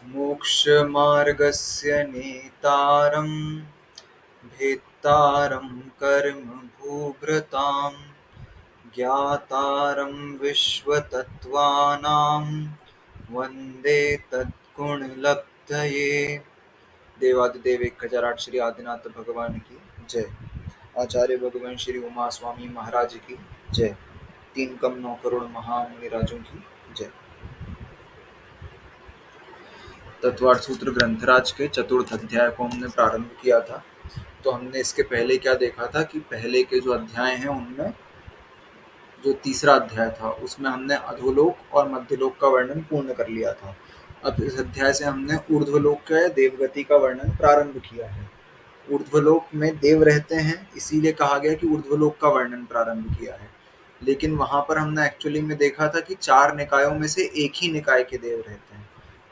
मोक्षमार्गस्य नेतारं भेत्तारं कर्म भूभृतां ज्ञातारं विश्वतत्त्वानां वन्दे तद्गुणलब्धये। देवादिदेव 1008 श्री आदिनाथ भगवान की जय। आचार्य भगवान श्री उमा स्वामी महाराज की जय। 3 कम 9 करोड़ महामुनि राजों की जय। तत्वार्थ सूत्र ग्रंथराज के चतुर्थ अध्याय को हमने प्रारंभ किया था। तो हमने इसके पहले क्या देखा था कि पहले के जो अध्याय हैं उनमें जो तीसरा अध्याय था उसमें हमने अधोलोक और मध्यलोक का वर्णन पूर्ण कर लिया था। अब इस अध्याय से हमने ऊर्ध्वलोक के देवगति का वर्णन प्रारंभ किया है। ऊर्ध्वलोक में देव रहते हैं, इसीलिए कहा गया कि ऊर्ध्वलोक का वर्णन प्रारंभ किया है। लेकिन वहां पर हमने एक्चुअली में देखा था कि 4 निकायों में से एक ही निकाय के देव रहते हैं।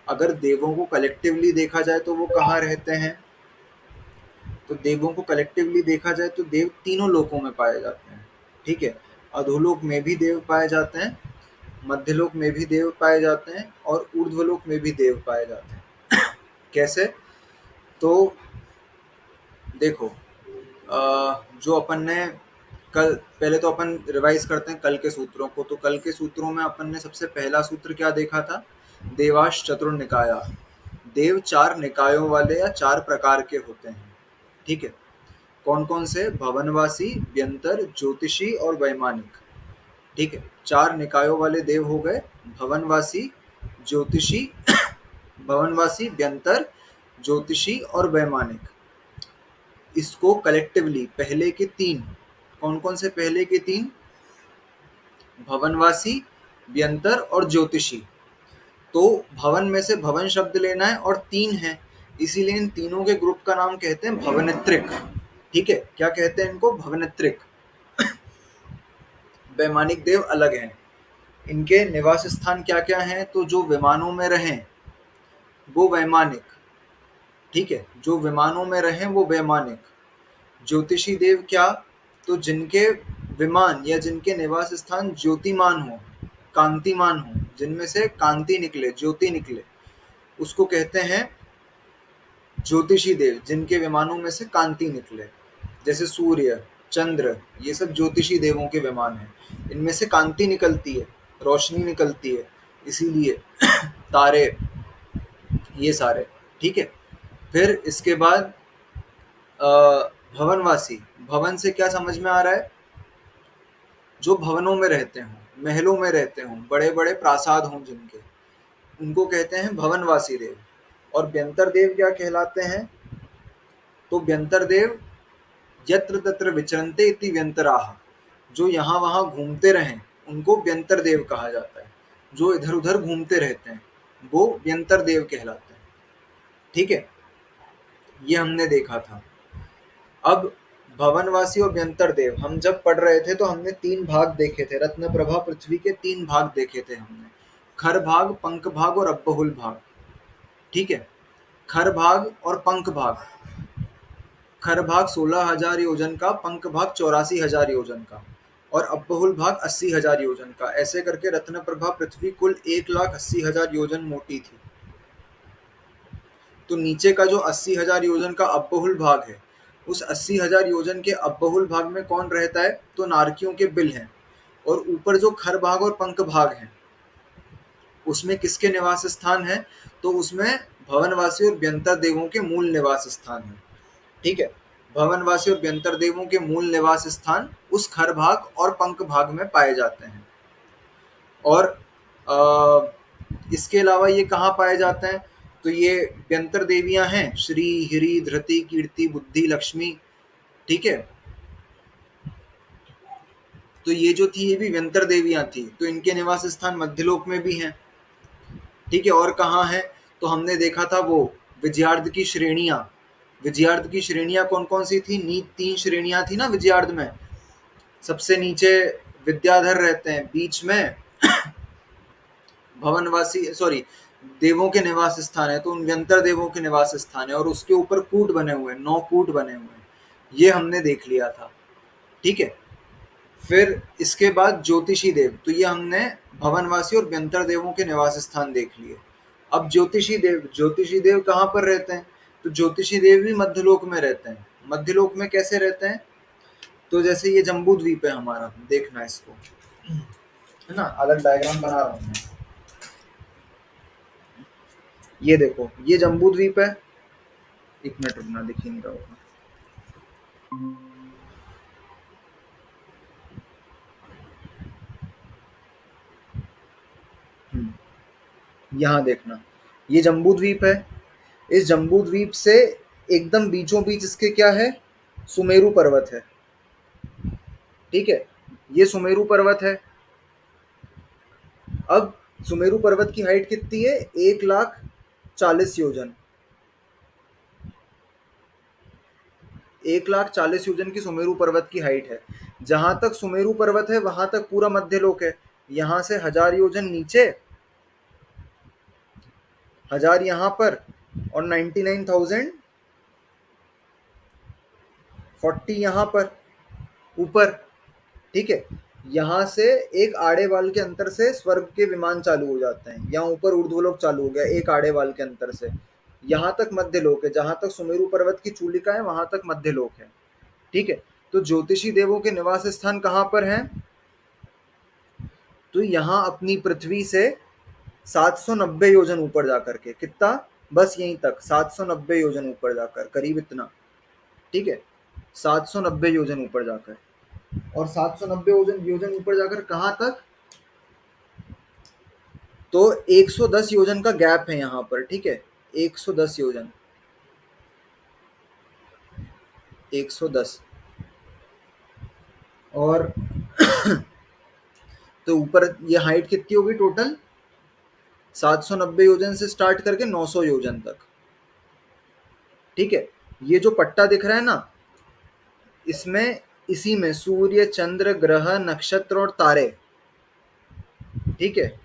अगर देवों को कलेक्टिवली देखा जाए तो वो कहाँ रहते हैं? तो देवों को कलेक्टिवली देखा जाए तो देव तीनों लोकों में पाए जाते हैं। ठीक है, अधोलोक में भी देव पाए जाते हैं, मध्यलोक में भी देव पाए जाते हैं और ऊर्ध्वलोक में भी देव पाए जाते हैं। कैसे? तो देखो, जो अपन ने कल, पहले तो अपन रिवाइज करते हैं कल के सूत्रों को। तो कल के सूत्रों में अपन ने सबसे पहला सूत्र क्या देखा था? देवाश चतुर्निकाया। देव 4 निकायों वाले या 4 प्रकार के होते हैं। ठीक है, कौन कौन से? भवनवासी, व्यंतर, ज्योतिषी और वैमानिक। ठीक है, 4 निकायों वाले देव हो गए भवनवासी, ज्योतिषी भवनवासी, व्यंतर, ज्योतिषी और वैमानिक। इसको कलेक्टिवली पहले के 3, कौन कौन से पहले के 3? भवनवासी, व्यंतर और ज्योतिषी। तो भवन में से भवन शब्द लेना है और 3 है, इसीलिए इन तीनों के ग्रुप का नाम कहते हैं भवनित्रिक। ठीक है, क्या कहते हैं इनको? भवनित्रिक। वैमानिक देव अलग हैं। इनके निवास स्थान क्या क्या हैं? तो जो विमानों में रहें वो वैमानिक। ठीक है, जो विमानों में रहें वो वैमानिक। ज्योतिषी देव क्या? तो जिनके विमान या जिनके निवास स्थान ज्योतिमान हो, कांतिमान हो, जिनमें से कांति निकले, ज्योति निकले, उसको कहते हैं ज्योतिषी देव। जिनके विमानों में से कांति निकले, जैसे सूर्य, चंद्र, ये सब ज्योतिषी देवों के विमान हैं। इनमें से कांति निकलती है, रोशनी निकलती है, इसीलिए तारे, ये सारे। ठीक है, फिर इसके बाद भवनवासी। भवन से क्या समझ में आ रहा है? जो भवनों में रहते हों, महलों में रहते हों, बड़े बड़े प्रासाद हों जिनके, उनको कहते हैं भवनवासी देव। और व्यंतर देव क्या कहलाते हैं? तो व्यंतर देव यत्र तत्र विचरन्ते इति व्यंतराः। जो यहाँ वहाँ घूमते रहें उनको व्यंतर देव कहा जाता है। जो इधर उधर घूमते रहते हैं वो व्यंतर देव कहलाते हैं। ठीक है, ये हमने देखा था। अब भवनवासी और व्यंतर देव हम जब पढ़ रहे थे तो हमने 3 भाग देखे थे। रत्न प्रभा पृथ्वी के 3 भाग देखे थे हमने, खर भाग, पंख भाग और अब्बहुल भाग। ठीक है, खर भाग और पंख भाग। खर भाग 16,000 योजन का, पंख भाग 84,000 योजन का और अब्बहुल भाग 80,000 योजन का। ऐसे करके रत्न प्रभा पृथ्वी कुल 1,80,000 योजन मोटी थी। तो नीचे का जो 80,000 योजन का अब्बहुल भाग है, उस 80,000 योजन के अब्बहुल भाग में कौन रहता है? तो नारकियों के बिल हैं। और ऊपर जो खर भाग और पंख भाग हैं उसमें किसके निवास स्थान है? तो उसमें भवनवासी और व्यंतर देवों के मूल निवास स्थान है। ठीक है, भवनवासी और व्यंतर देवों के मूल निवास स्थान उस खर भाग और पंख भाग में पाए जाते हैं। और इसके अलावा ये कहाँ पाए जाते हैं? तो ये व्यंतर देवियां हैं श्री, हिरी, धृति, कीर्ति, बुद्धि, लक्ष्मी। ठीक है, तो ये जो थी ये भी व्यंतर देवियां थी। तो इनके निवास स्थान मध्यलोक में भी हैं। ठीक है, और कहाँ है? तो हमने देखा था वो विजयार्ध की श्रेणियां। विजयार्ध की श्रेणियां कौन कौन सी थी? 3 श्रेणियां थी ना विजयार्ध में। सबसे नीचे विद्याधर रहते हैं, बीच में भवनवासी, सॉरी, देवों के निवास स्थान है तो उन व्यंतर देवों के निवास स्थान है, और उसके ऊपर कूट बने हुए हैं, 9 कूट बने हुए हैं। ये हमने देख लिया था। ठीक है, फिर इसके बाद ज्योतिषी देव। तो ये हमने भवनवासी और व्यंतर देवों के निवास स्थान देख लिए। अब ज्योतिषी देव कहाँ पर रहते हैं? तो ज्योतिषी देव भी मध्यलोक में रहते हैं। मध्यलोक में कैसे रहते हैं? तो जैसे ये जम्बू द्वीप है हमारा, देखना इसको, है ना, अलग डायग्राम बना रहा हूँ मैं। ये देखो, ये जम्बू द्वीप है। एक मिनट रुकना, दिख ही नहीं रहा होगा। यहाँ देखना, ये जम्बू द्वीप है। इस जम्बू द्वीप से एकदम बीचों बीच इसके क्या है? सुमेरु पर्वत है। ठीक है, ये सुमेरु पर्वत है। अब सुमेरु पर्वत की हाइट कितनी है? 1,40,000 योजन। 1,40,000 की सुमेरु पर्वत की हाइट है। जहां तक सुमेरु पर्वत है वहां तक पूरा मध्यलोक है। यहाँ से 1,000 योजन नीचे, 1,000 यहाँ पर, और 99,040 यहाँ पर ऊपर। ठीक है, यहाँ से एक आड़े वाल के अंतर से स्वर्ग के विमान चालू हो जाते हैं। यहाँ ऊपर ऊर्ध्वलोक चालू हो गया एक आड़े वाल के अंतर से। यहाँ तक मध्यलोक है, जहां तक सुमेरु पर्वत की चूलिका है वहां तक मध्यलोक है। ठीक है, तो ज्योतिषी देवों के निवास स्थान कहाँ पर हैं? तो यहाँ अपनी पृथ्वी से 790 योजन ऊपर जाकर के, कितना? बस यहीं तक 790 योजन ऊपर जाकर, करीब इतना। ठीक है, 790 योजन ऊपर जाकर, और 790 योजन ऊपर जाकर कहाँ तक? तो 110 योजन का गैप है यहाँ पर। ठीक है, 110 योजन, 110। और तो ऊपर ये हाइट कितनी होगी टोटल? 790 योजन से स्टार्ट करके 900 योजन तक। ठीक है, ये जो पट्टा दिख रहा है ना, इसमें, इसी में सूर्य, चंद्र, ग्रह, नक्षत्र और तारे, ठीक है,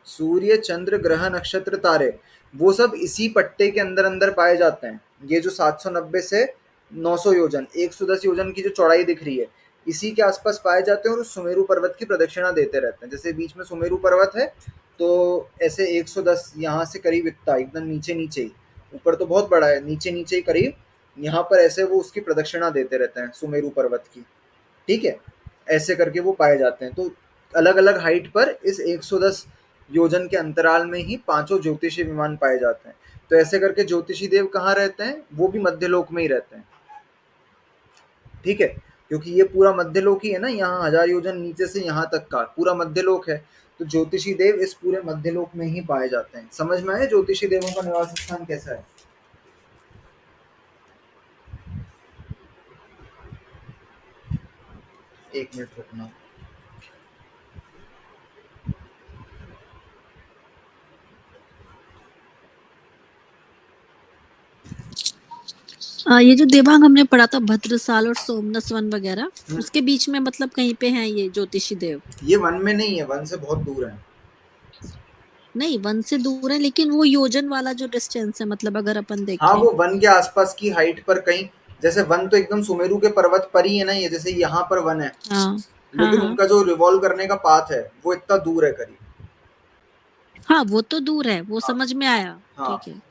सूर्य, चंद्र, ग्रह, नक्षत्र, तारे, वो सब इसी पट्टे के अंदर अंदर पाए जाते हैं। ये जो 790 से 900 योजन, 110 योजन की जो चौड़ाई दिख रही है, इसी के आसपास पाए जाते हैं और उस सुमेरु पर्वत की प्रदक्षिणा देते रहते हैं। जैसे बीच में सुमेरु पर्वत है, तो ऐसे 110 यहाँ से करीब इतना, एकदम नीचे नीचे ही, ऊपर तो बहुत बड़ा है, नीचे नीचे ही करीब यहाँ पर ऐसे वो उसकी प्रदक्षिणा देते रहते हैं सुमेरु पर्वत की। ठीक है, ऐसे करके वो पाए जाते हैं। तो अलग अलग हाइट पर इस 110 योजन के अंतराल में ही पांचों ज्योतिषी विमान पाए जाते हैं। तो ऐसे करके ज्योतिषी देव कहाँ रहते हैं? वो भी मध्यलोक में ही रहते हैं। ठीक है, क्योंकि ये पूरा मध्यलोक ही है ना, यहाँ 1,000 योजन नीचे से यहाँ तक का पूरा मध्यलोक है। तो ज्योतिषी देव इस पूरे मध्यलोक में ही पाए जाते हैं। समझ में आया ज्योतिषी देवों का निवास स्थान कैसा है? एक मिनट रुकना। ये जो देवांग हमने पढ़ा था भद्रसाल और सोमनस वन वगैरह, उसके बीच में मतलब कहीं पे हैं ये ज्योतिषी देव? ये वन में नहीं है, वन से बहुत दूर है। नहीं, वन से दूर है, लेकिन वो योजन वाला जो डिस्टेंस है, मतलब अगर अपन हाँ, देखें। वो वन के आसपास की हाइट पर कहीं, जैसे वन तो एकदम सुमेरु के पर्वत पर ही है ना, ये जैसे यहाँ पर वन है, हाँ हाँ लेकिन हाँ उनका जो रिवॉल्व करने का पाथ है वो इतना दूर है करीब। हाँ, वो तो दूर है, वो हाँ समझ में आया। हाँ। ठीक है।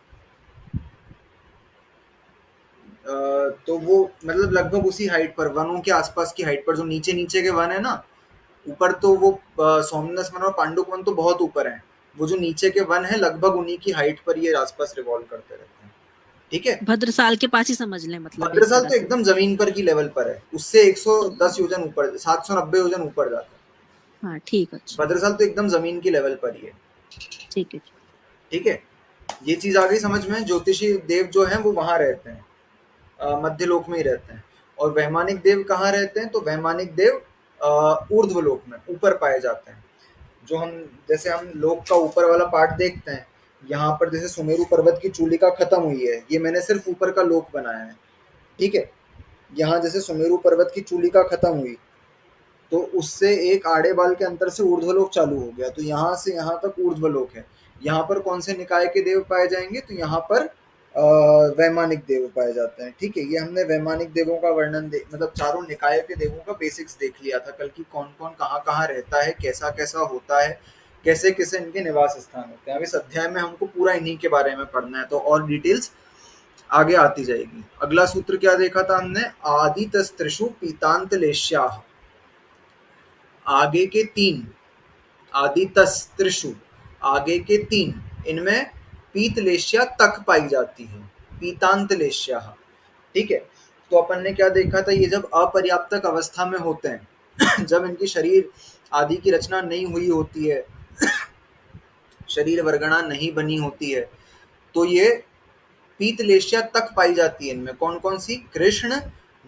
तो वो मतलब लगभग उसी हाइट पर, वनों के आसपास की हाइट पर, जो नीचे नीचे के वन है ना, ऊपर तो वो सोमनस वन और पांडुक वन तो बहुत ऊपर है। वो जो नीचे के वन है लगभग उन्हीं की हाइट पर ये आसपास रिवॉल्व करते रहते हैं। ठीक है, भद्रसाल के पास ही समझ लें, मतलब एक भद्रसाल तरह तो से। एकदम जमीन पर की लेवल पर है, उससे तो 110 योजन ऊपर, 790 योजन ऊपर जाता हाँ, ठीक, है। अच्छा। भद्रसाल तो एकदम जमीन की लेवल पर ही है। ठीक है। ठीक है, ये चीज आ गई समझ में? ज्योतिषी देव जो हैं वो वहां रहते हैं, मध्यलोक में ही रहते हैं। और वैमानिक देव कहाँ रहते हैं? तो वैमानिक देव ऊर्ध्वलोक में ऊपर पाए जाते हैं। जो हम, जैसे हम लोक का ऊपर वाला पार्ट देखते हैं, यहाँ पर जैसे सुमेरु पर्वत की चूलिका खत्म हुई है, ये मैंने सिर्फ ऊपर का लोक बनाया है। ठीक है, यहाँ जैसे सुमेरु पर्वत की चूलिका खत्म हुई, तो उससे एक आड़े बाल के अंतर से ऊर्ध्वलोक चालू हो गया, तो यहाँ से यहाँ तक ऊर्ध्वलोक है। यहाँ पर कौन से निकाय के देव पाए जाएंगे? तो यहाँ पर वैमानिक देव पाए जाते हैं। ठीक है, ये हमने वैमानिक देवों का वर्णन मतलब चारों निकाय के देवों का बेसिक्स देख लिया था कल, की कौन कौन कहाँ कहाँ रहता है, कैसा कैसा होता है, कैसे कैसे इनके निवास स्थान होते हैं। अब इस अध्याय में हमको पूरा इन्हीं के बारे में पढ़ना है, तो और डिटेल्स आगे आती जाएगी। अगला सूत्र क्या देखा था हमने, आदितस्त्रिषु पीतांतलेश्याः। आगे के तीन, आदितस्त्रिषु आगे के तीन, इनमें पीतलेश्या तक पाई जाती है, पीतांतलेश्याः। ठीक है, तो अपन ने क्या देखा था, ये जब अपर्याप्तक अवस्था में होते हैं जब इनकी शरीर आदि की रचना नहीं हुई होती है, शरीर वर्गणा नहीं बनी होती है, तो ये पीतलेश्या तक पाई जाती है। इनमें कौन कौन सी, कृष्ण,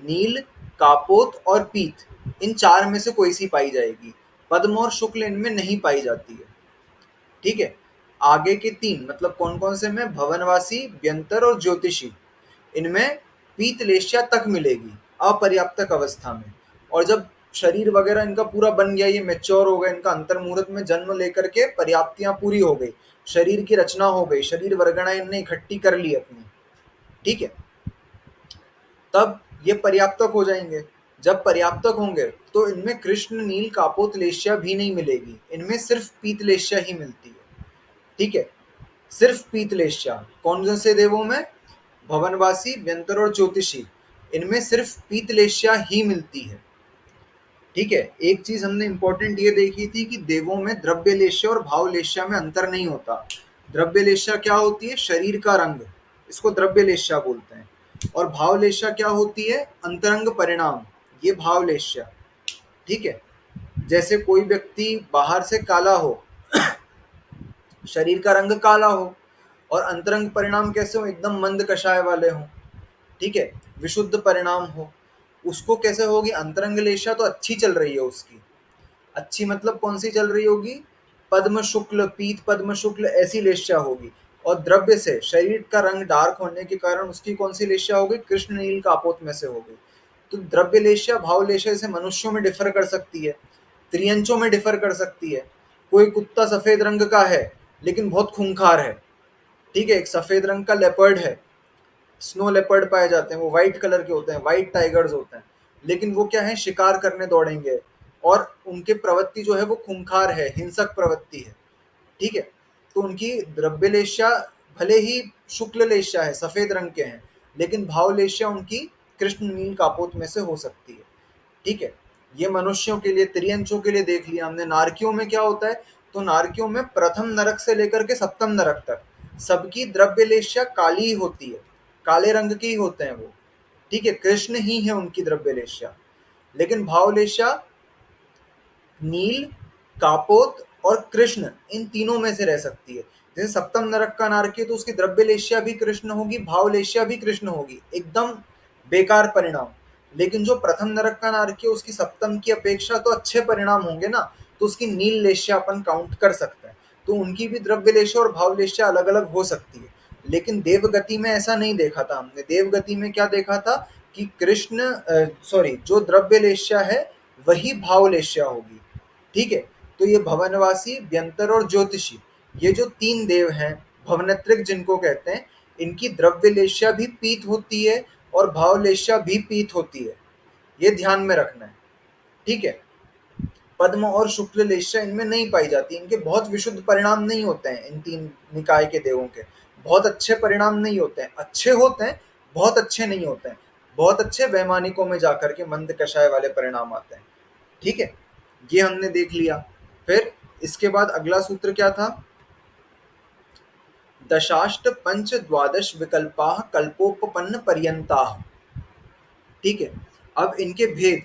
नील, कापोत और पीत, इन चार में से कोई सी पाई जाएगी। पद्म और शुक्ल इनमें नहीं पाई जाती है। ठीक है, आगे के तीन मतलब कौन कौन से में, भवनवासी, व्यंतर और ज्योतिषी, इनमें पीतलेश्या तक मिलेगी अपर्याप्तक अवस्था में। और जब शरीर वगैरह इनका पूरा बन गया, ये मेच्योर हो गए, इनका अंतर्मुहूर्त में जन्म लेकर के पर्याप्तियां पूरी हो गई, शरीर की रचना हो गई, शरीर वर्गणा इनने इकट्ठी कर ली अपनी, ठीक है, तब ये पर्याप्तक हो जाएंगे। जब पर्याप्तक होंगे तो इनमें कृष्ण, नील, कापोतलेश्या भी नहीं मिलेगी, इनमें सिर्फ पीतलेश्या ही मिलती है। ठीक है, सिर्फ पीतलेश्या। कौन से देवों में, भवनवासी, व्यंतर और ज्योतिषी, इनमें सिर्फ पीतलेश्या ही मिलती है। ठीक है, एक चीज हमने इंपॉर्टेंट ये देखी थी कि देवों में द्रव्यलेश्या और भावलेश्या में अंतर नहीं होता। द्रव्यलेश्या क्या होती है, शरीर का रंग, इसको द्रव्यलेश्या बोलते हैं। और भावलेश्या क्या होती है, अंतरंग परिणाम, ये भावलेश्या। ठीक है, जैसे कोई व्यक्ति बाहर से काला हो, शरीर का रंग काला हो, और अंतरंग परिणाम कैसे हो, एकदम मंद कषाय वाले हों, ठीक है, विशुद्ध परिणाम हो, उसको कैसे होगी, अंतरंग लेशा तो अच्छी चल रही है उसकी। अच्छी मतलब कौन सी चल रही होगी, पद्म शुक्ल, पीत पद्म शुक्ल ऐसी लेशा होगी। और द्रव्य से शरीर का रंग डार्क होने के कारण उसकी कौन सी लेशा होगी, कृष्ण, नील, कापोत में से होगी। तो द्रव्य लेशा, भाव लेशा से मनुष्यों में डिफर कर सकती है, त्रियंचों में डिफर कर सकती है। कोई कुत्ता सफेद रंग का है लेकिन बहुत खूंखार है, ठीक है, एक सफेद रंग का लेपर्ड है, स्नो लेपर्ड पाए जाते हैं, वो व्हाइट कलर के होते हैं, व्हाइट टाइगर्स होते हैं, लेकिन वो क्या है, शिकार करने दौड़ेंगे, और उनके प्रवृत्ति जो है वो खूंखार है, हिंसक प्रवृत्ति है। ठीक है, तो उनकी द्रव्यलेश्या भले ही शुक्ल लेश्या है, सफेद रंग के हैं, लेकिन भावलेश्या उनकी कृष्ण, नील, कापोत में से हो सकती है। ठीक है, ये मनुष्यों के लिए, त्रियंचों के लिए देख लिया हमने। नारकियों में क्या होता है, तो नारकियों में प्रथम नरक से लेकर के सप्तम नरक तक सबकी द्रव्यलेश्या काली ही होती है, काले रंग के ही होते हैं वो। ठीक है, कृष्ण ही है उनकी द्रव्यलेश्या, लेकिन भावलेश्या नील, कापोत और कृष्ण, इन तीनों में से रह सकती है। जैसे सप्तम नरक का नारकी, तो उसकी द्रव्यलेश्या भी कृष्ण होगी, भावलेश्या भी कृष्ण होगी, एकदम बेकार परिणाम। लेकिन जो प्रथम नरक का नारकी है, उसकी सप्तम की अपेक्षा तो अच्छे परिणाम होंगे ना, तो उसकी नील लेश्या अपन काउंट कर सकते हैं। तो उनकी भी द्रव्यलेश्या और भावलेश्या अलग अलग हो सकती है। लेकिन देवगति में ऐसा नहीं देखा था हमने। देवगति में क्या देखा था कि कृष्ण, सॉरी, जो द्रव्यलेश्या है वही भावलेश्या होगी। ठीक है, तो ये भवनवासी, व्यंतर और ज्योतिषी, ये जो तीन देव हैं, भवनत्रिक जिनको कहते हैं, इनकी द्रव्यलेश्या भी पीत होती है और भावलेश्या भी पीत होती है, ये ध्यान में रखना है। ठीक है, पद्म और शुक्ल लेश्या इनमें नहीं पाई जाती। इनके बहुत विशुद्ध परिणाम नहीं होते हैं, इन तीन निकाय के देवों के बहुत अच्छे परिणाम नहीं होते हैं, अच्छे होते हैं, बहुत अच्छे नहीं होते हैं। बहुत अच्छे वैमानिकों में जाकर के मंद कषाय वाले परिणाम आते हैं। ठीक है, ये हमने देख लिया। फिर इसके बाद अगला सूत्र क्या था, दशाष्ट पंच द्वादश विकल्पा कल्पोपपन्न पर्यंता। ठीक है, अब इनके भेद,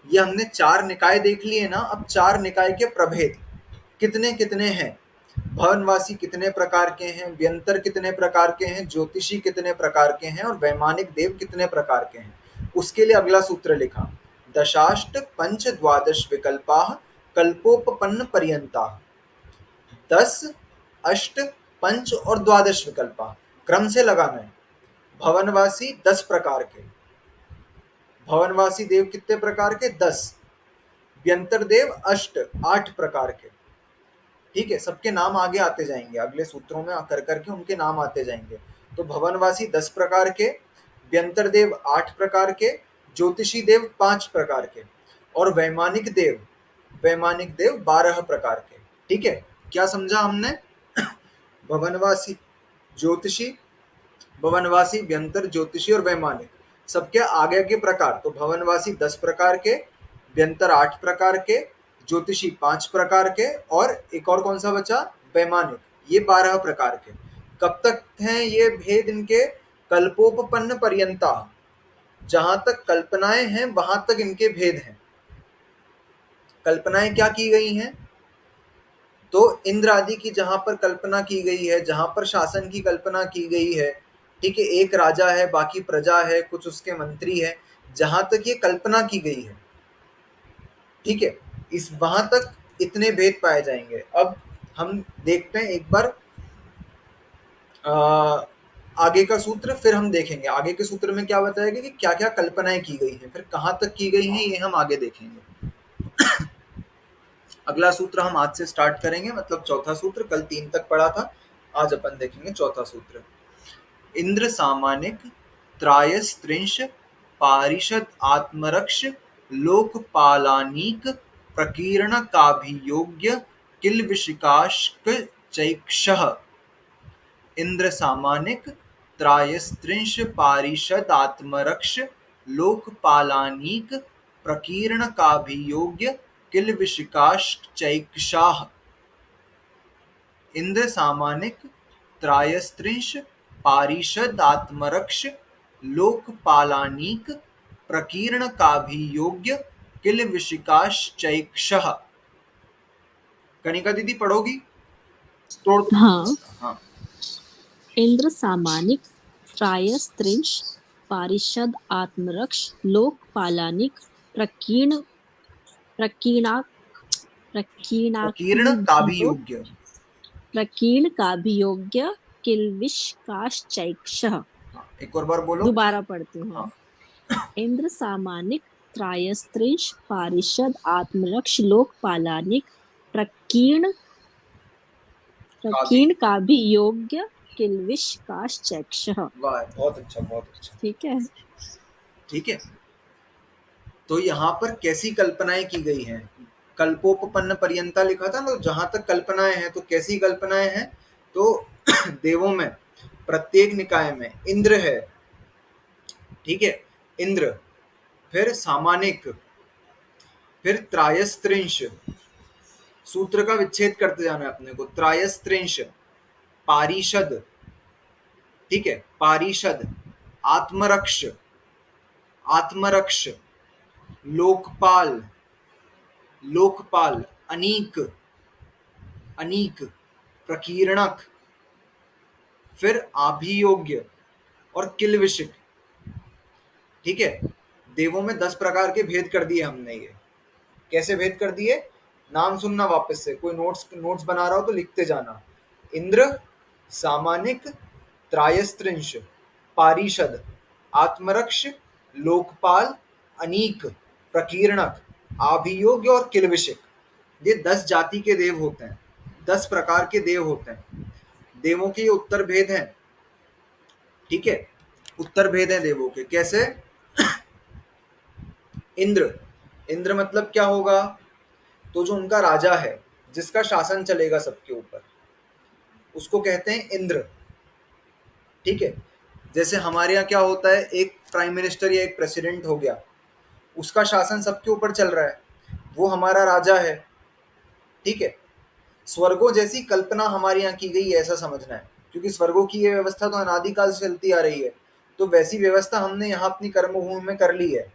ये हमने चार निकाय देख लिए ना, अब चार निकाय के प्रभेद कितने कितने हैं, भवनवासी कितने प्रकार के हैं, व्यंतर कितने प्रकार के हैं, ज्योतिषी कितने प्रकार के हैं, और वैमानिक देव कितने प्रकार के हैं, उसके लिए अगला सूत्र लिखा, दशाष्ट पंच द्वादश विकल्पा कल्पोपपन्न पर्यंता। 10, अष्ट, पंच और द्वादश विकल्पा क्रम से लगाना है। भवनवासी 10 प्रकार के, भवनवासी देव कितने प्रकार के, 10, व्यंतर देव अष्ट, 8 प्रकार के। ठीक है, सबके नाम आगे आते जाएंगे, अगले सूत्रों में कर करके उनके नाम आते जाएंगे। तो भवनवासी 10 प्रकार के, व्यंतर देव 8 प्रकार के, ज्योतिषी देव 5 प्रकार के, और वैमानिक देव 12 प्रकार के। ठीक है, क्या समझा हमने? भवनवासी, ज्योतिषी, भवनवासी, व्यंतर, ज्योतिषी और वैमानिक, सबके आगे के प्रकार। तो भवनवासी 10 प्रकार के, व्यंतर 8 प्रकार के, ज्योतिषी 5 प्रकार के, और एक और कौन सा बचा? वैमानिक, ये 12 प्रकार के। कब तक हैं ये भेद इनके? कल्पोपपन्न पर्यंता, जहां तक कल्पनाएं हैं वहां तक इनके भेद हैं। कल्पनाएं क्या की गई हैं? तो इंद्र आदि की जहां पर कल्पना की गई है, जहां पर शासन की कल्पना की गई है, ठीक है, एक राजा है, बाकी प्रजा है, कुछ उसके मंत्री है, जहां तक ये कल्पना की गई है, ठीक है, इस वहां तक इतने भेद पाए जाएंगे। अब हम देखते हैं एक बार आ, आगे का सूत्र, फिर हम देखेंगे आगे के सूत्र में क्या बताएगा कि क्या क्या कल्पनाएं की गई हैं, फिर कहां तक की गई हैं, ये हम आगे देखेंगे। अगला सूत्र हम आज से स्टार्ट करेंगे, मतलब चौथा सूत्र, कल 3 तक पढ़ा था, आज अपन देखेंगे चौथा सूत्र। इंद्र सामानिक त्रायस्त्रिंश पारिषद आत्मरक्ष लोकपालानीक प्रकीर्ण काभियोग्य किलविशिकाश्क चैक्षः। इंद्र सामानिक त्रायस्त्रिंश पारिषद आत्मरक्ष लोकपालानीक प्रकीर्ण काभियोग्य किलविशिकाश्चैक्षाः। इंद्र सामानिक त्रायस्त्रिंश पारिषद आत्मरक्ष लोकपालानीक प्रकीर्ण काभियोग्य किलविशिकाश्चैक्षः। कनिका दीदी पढ़ोगी? तोड़। हाँ। हाँ। इंद्र सामानिक त्रायस्त्रिंश पारिषद आत्मरक्ष लोकपालानिक प्रकीर्ण प्रकीर्णा प्रकीर्ण प्रकीर्णाकृभियो काभियोग्य। प्रकीर्ण काभियोग्य किल्विषकाश्चैक्षः। हाँ, एक और बार बोलो। दोबारा पढ़ती हूँ। हाँ। इंद्र सामानिक त्रायस्त्रिंश पारिषद आत्मरक्ष लोकपालानिक प्रकीर्ण काभी। प्रकीर्ण काभियोग्य किल्विषकाश्चैक्षः। वाह, बहुत अच्छा, बहुत अच्छा। ठीक है। ठीक है, तो यहाँ पर कैसी कल्पनाएं की गई हैं? कल्पोपपन्न पर्यंता लिखा था ना, जहां तक कल्पनाएं हैं, तो कैसी कल्पनाएं हैं? तो देवों में प्रत्येक निकाय में इंद्र है, ठीक है, इंद्र, फिर सामानिक, फिर त्रायस्त्रिंश, सूत्र का विच्छेद करते जाना है अपने को, त्रायस्त्रिंश, पारिषद, ठीक है, पारिषद, आत्मरक्ष, आत्मरक्ष, लोकपाल, लोकपाल, अनीक, अनीक, प्रकीर्णक, फिर आभियोग्य और किलविशिक। ठीक है, देवों में 10 प्रकार के भेद कर दिए हमने। ये कैसे भेद कर दिए? नाम सुनना वापस से, कोई नोट्स नोट्स बना रहा हो तो लिखते जाना। इंद्र, सामानिक, त्रायस्त्रिंश, पारिषद, आत्मरक्ष, लोकपाल, अनीक, प्रकीर्णक, आभियोग्य और किलविशिक। ये 10 जाति के देव होते हैं, 10 प्रकार के देव होते हैं। देवों के ये उत्तर भेद हैं, ठीक है, उत्तर भेद हैं देवों के। कैसे? इंद्र, इंद्र मतलब क्या होगा? तो जो उनका राजा है, जिसका शासन चलेगा सबके ऊपर, उसको कहते हैं इंद्र। ठीक है, जैसे हमारे यहाँ क्या होता है, एक प्राइम मिनिस्टर या एक प्रेसिडेंट हो गया, उसका शासन सबके ऊपर चल रहा है, वो हमारा राजा है। ठीक है, स्वर्गों जैसी कल्पना हमारे यहाँ की गई है, ऐसा समझना है, क्योंकि स्वर्गों की ये व्यवस्था तो अनादिकाल से चलती आ रही है, तो वैसी व्यवस्था हमने यहाँ अपनी कर्मभूमि में कर ली है,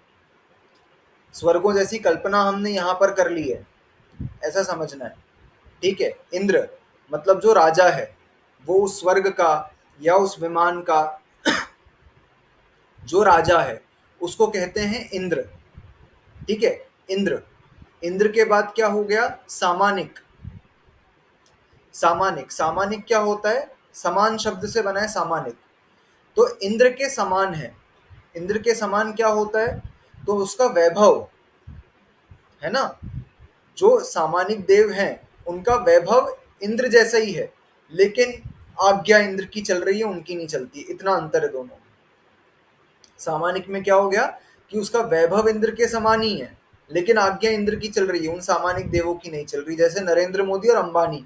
स्वर्गों जैसी कल्पना हमने यहाँ पर कर ली है, ऐसा समझना है। ठीक है, इंद्र मतलब जो राजा है, वो उस स्वर्ग का या उस विमान का जो राजा है, उसको कहते हैं इंद्र। ठीक है, इंद्र। इंद्र के बाद क्या हो गया? सामानिक। सामानिक, सामानिक क्या होता है? समान शब्द से बना है सामानिक, तो इंद्र के समान है। इंद्र के समान क्या होता है? तो उसका वैभव है ना, जो सामानिक देव हैं उनका वैभव इंद्र जैसा ही है, लेकिन आज्ञा इंद्र की चल रही है, उनकी नहीं चलती, इतना अंतर है दोनों में। सामानिक में क्या हो गया कि उसका वैभव इंद्र के समान ही है, लेकिन आज्ञा इंद्र की चल रही है, उन सामानिक देवों की नहीं चल रही, जैसे नरेंद्र मोदी और अंबानी,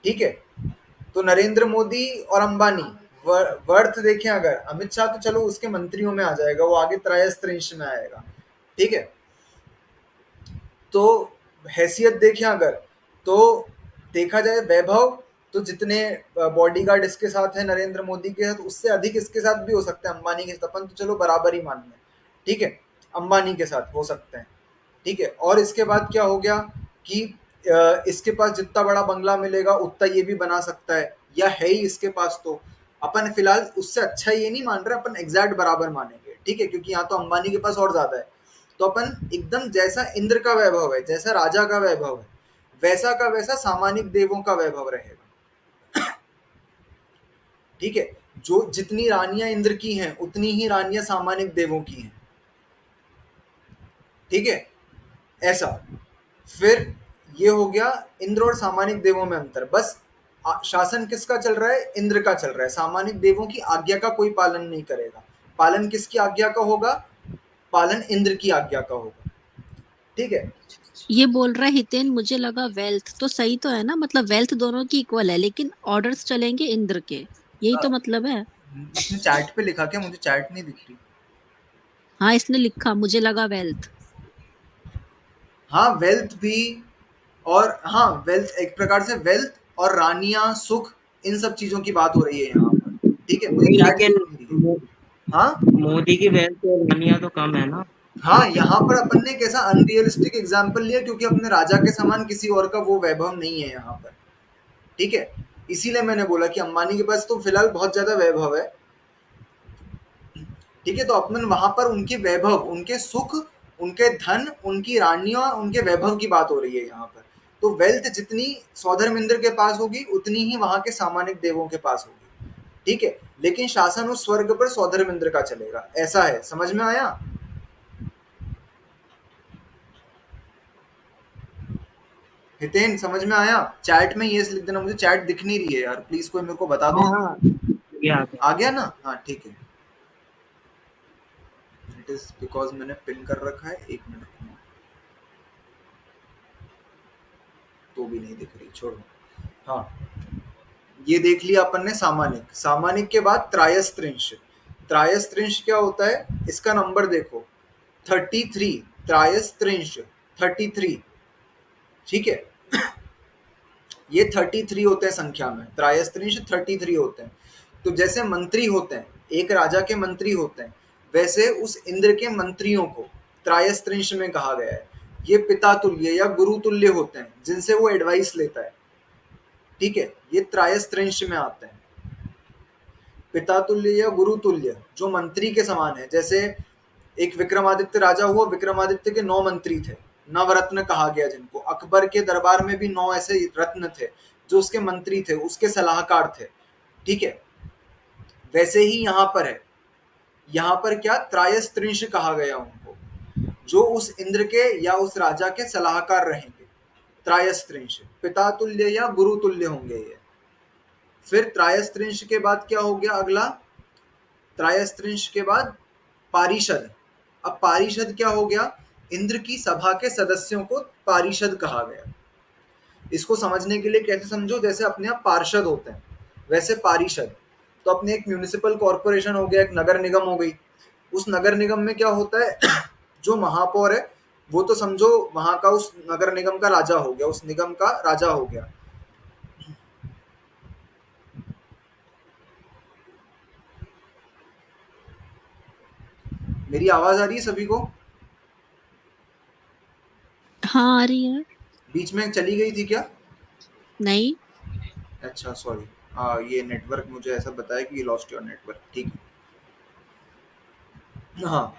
ठीक है। तो नरेंद्र मोदी और अंबानी, वर्थ देखें अगर, अमित शाह तो चलो उसके मंत्रियों में आ जाएगा, वो आगे त्रयस्त्रिंश में आएगा, ठीक है। तो हैसियत देखें अगर, तो देखा जाए वैभव, तो जितने बॉडीगार्ड इसके साथ है नरेंद्र मोदी के साथ, उससे अधिक इसके साथ भी हो सकते हैं अंबानी के साथ, अपन तो चलो बराबर ही मान लें, ठीक है, अंबानी के साथ हो सकते हैं, ठीक है। और इसके बाद क्या हो गया कि इसके पास जितना बड़ा बंगला मिलेगा उतना ये भी बना सकता है, या है ही इसके पास, तो अपन फिलहाल उससे अच्छा ये नहीं मान रहे, अपन एग्जैक्ट बराबर मानेंगे, ठीक है, क्योंकि यहाँ तो अंबानी के पास और ज्यादा है। तो अपन एकदम जैसा इंद्र का वैभव है, जैसा राजा का वैभव है, वैसा का वैसा सामानिक देवों का वैभव रहेगा, ठीक है। जो जितनी रानियां इंद्र की हैं उतनी ही रानियां सामानिक देवों की हैं, ठीक है, ऐसा। फिर ये हो गया इंद्र और सामानिक देवों में अंतर, बस शासन किसका चल रहा है, इंद्र का चल रहा है, सामानिक देवों की आज्ञा का कोई पालन नहीं करेगा, पालन किसकी आज्ञा का होगा, पालन इंद्र की आज्ञा का होगा, ठीक है। ये बोल रहा है हितेन, मुझे लगा वेल्थ तो सही तो है ना, मतलब वेल्थ दोनों की इक्वल है, लेकिन ऑर्डर्स चलेंगे इंद्र के, यही तो मतलब है। इसने चैट पे लिखा, क्या मुझे चैट नहीं दिख रही। हाँ, इसने लिखा मुझे लगा वेल्थ। हाँ वेल्थ भी, और हाँ वेल्थ एक प्रकार से वेल्थ और रानियां सुख, इन सब चीजों की बात हो रही है यहाँ पर, ठीक है, मुझे नहीं, चैट लेकिन दिख नहीं रही है। हाँ मोदी की वेल्थ और रानिया तो कम है ना। हाँ, यहाँ पर अपन ने एक ऐसा अनरियलिस्टिक एग्जाम्पल लिया क्योंकि अपने राजा के समान किसी और का वो वैभव नहीं है यहाँ पर, ठीक है। इसीलिए मैंने बोला कि अंबानी के पास तो फिलहाल बहुत ज्यादा वैभव है, ठीक है। तो अपन वहां पर उनके वैभव, उनके सुख, उनके धन, उनकी रानियों, उनके वैभव की बात हो रही है यहाँ पर। तो वेल्थ जितनी सौधर्मिंद्र के पास होगी उतनी ही वहां के सामानिक देवों के पास होगी, ठीक है। लेकिन शासन उस स्वर्ग पर सौधर्मिंद्र का चलेगा, ऐसा है, समझ में आया। हितेन समझ में आया, चैट में ये लिख देना, मुझे चैट दिख नहीं रही है यार, प्लीज कोई मेरे को बता दो। हाँ हाँ, ये आ गया। आ गया ना, हाँ ठीक है। इट इज बिकॉज मैंने पिन कर रखा है, एक मिनट, तो भी नहीं दिख रही, छोड़ो। हाँ, ये देख लिया अपन ने सामानिक, सामानिक के बाद त्रायस्त्रिंश, त्रायस्त्रिंश क्या होता है, इसका नंबर देखो 33, त्रायस्त्रिंश 33, ठीक है। ये 33 होते हैं संख्या में, त्रायस्त्रिंश 33 होते हैं। तो जैसे मंत्री होते हैं, एक राजा के मंत्री होते हैं, वैसे उस इंद्र के मंत्रियों को त्रायस्त्रिंश में कहा गया है। ये पिता तुल्य या गुरु तुल्य होते हैं जिनसे वो एडवाइस लेता है, ठीक है, ये त्रायस्त्रिंश में आते हैं। पिता तुल्य या गुरु तुल्य जो मंत्री के समान है, जैसे एक विक्रमादित्य राजा हुआ, विक्रमादित्य के 9 मंत्री थे, नवरत्न कहा गया जिनको, अकबर के दरबार में भी 9 ऐसे रत्न थे जो उसके मंत्री थे, उसके सलाहकार थे, ठीक है। वैसे ही यहाँ पर है, यहाँ पर क्या त्रायस्त्रिंश कहा गया उनको, जो उस इंद्र के या उस राजा के सलाहकार रहेंगे, त्रायस्त्रिंश, पिता तुल्य या गुरु तुल्य होंगे ये। फिर त्रायस्त्रिंश के बाद क्या हो गया अगला, त्रायस्त्रिंश के बाद पारिषद। अब पारिषद क्या हो गया, इंद्र की सभा के सदस्यों को पारिषद कहा गया। इसको समझने के लिए कैसे समझो, जैसे अपने यहाँ पार्षद होते हैं वैसे पारिषद। तो अपने एक म्यूनिसिपल कॉरपोरेशन हो गया, एक नगर निगम हो गई, उस नगर निगम में क्या होता है जो महापौर है वो तो समझो वहां का उस नगर निगम का राजा हो गया, उस निगम का राजा हो गया। मेरी आवाज आ रही है सभी को, हाँ आ रही है। बीच में चली गई थी क्या। नहीं। अच्छा सॉरी, हाँ ये नेटवर्क मुझे ऐसा बताया कि लॉस्ट योर नेटवर्क, ठीक है। हाँ,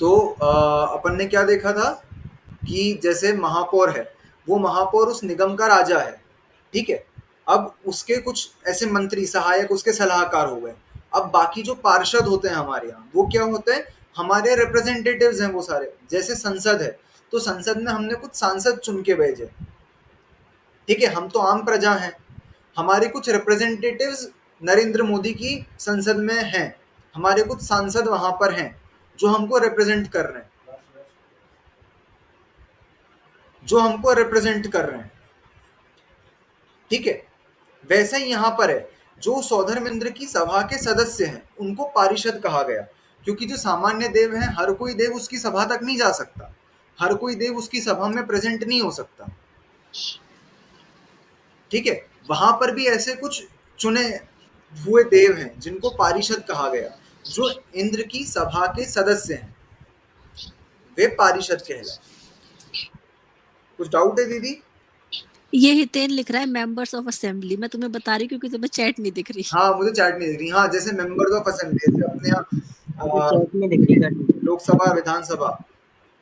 तो अपन ने क्या देखा था कि जैसे महापौर है, वो महापौर उस निगम का राजा है, ठीक है। अब उसके कुछ ऐसे मंत्री सहायक उसके सलाहकार हो गए। अब बाकी जो पार्षद होते हैं हमारे यहाँ, वो क्या होते हैं, हमारे रिप्रेजेंटेटिव्स हैं वो सारे, जैसे संसद है, तो संसद में हमने कुछ सांसद चुन के भेजे, ठीक है, हम तो आम प्रजा हैं, हमारे कुछ रिप्रेजेंटेटिव्स नरेंद्र मोदी की संसद में हैं, हमारे कुछ सांसद वहां पर हैं जो हमको रिप्रेजेंट कर रहे हैं, जो हमको रिप्रेजेंट कर रहे हैं, ठीक है, वैसे ही यहाँ पर है, जो सौधर्मिंद्र की सभा के सदस्य हैं उनको पारिषद कहा गया, क्योंकि जो सामान्य देव है हर कोई देव उसकी सभा तक नहीं जा सकता, हर कोई देव उसकी सभा में प्रेजेंट नहीं हो सकता। ठीक है, वहां पर भी ऐसे कुछ चुने हुए देव हैं जिनको पारिषद कहा गया, जो इंद्र की सभा के सदस्य हैं, वे पारिषद कहलाए। कुछ डाउट है दीदी? ये हितेन लिख रहा है मेंबर्स ऑफ असेंबली, मैं तुम्हें बता रही क्योंकि तुम्हें चैट नहीं दिख रही। हाँ, मुझे चैट नहीं दिख रही। हाँ, जैसे मेंबर्स ऑफ असेंबली, जैसे अपने यहाँ मुझे चैट में दिख रही है। लोकसभा विधानसभा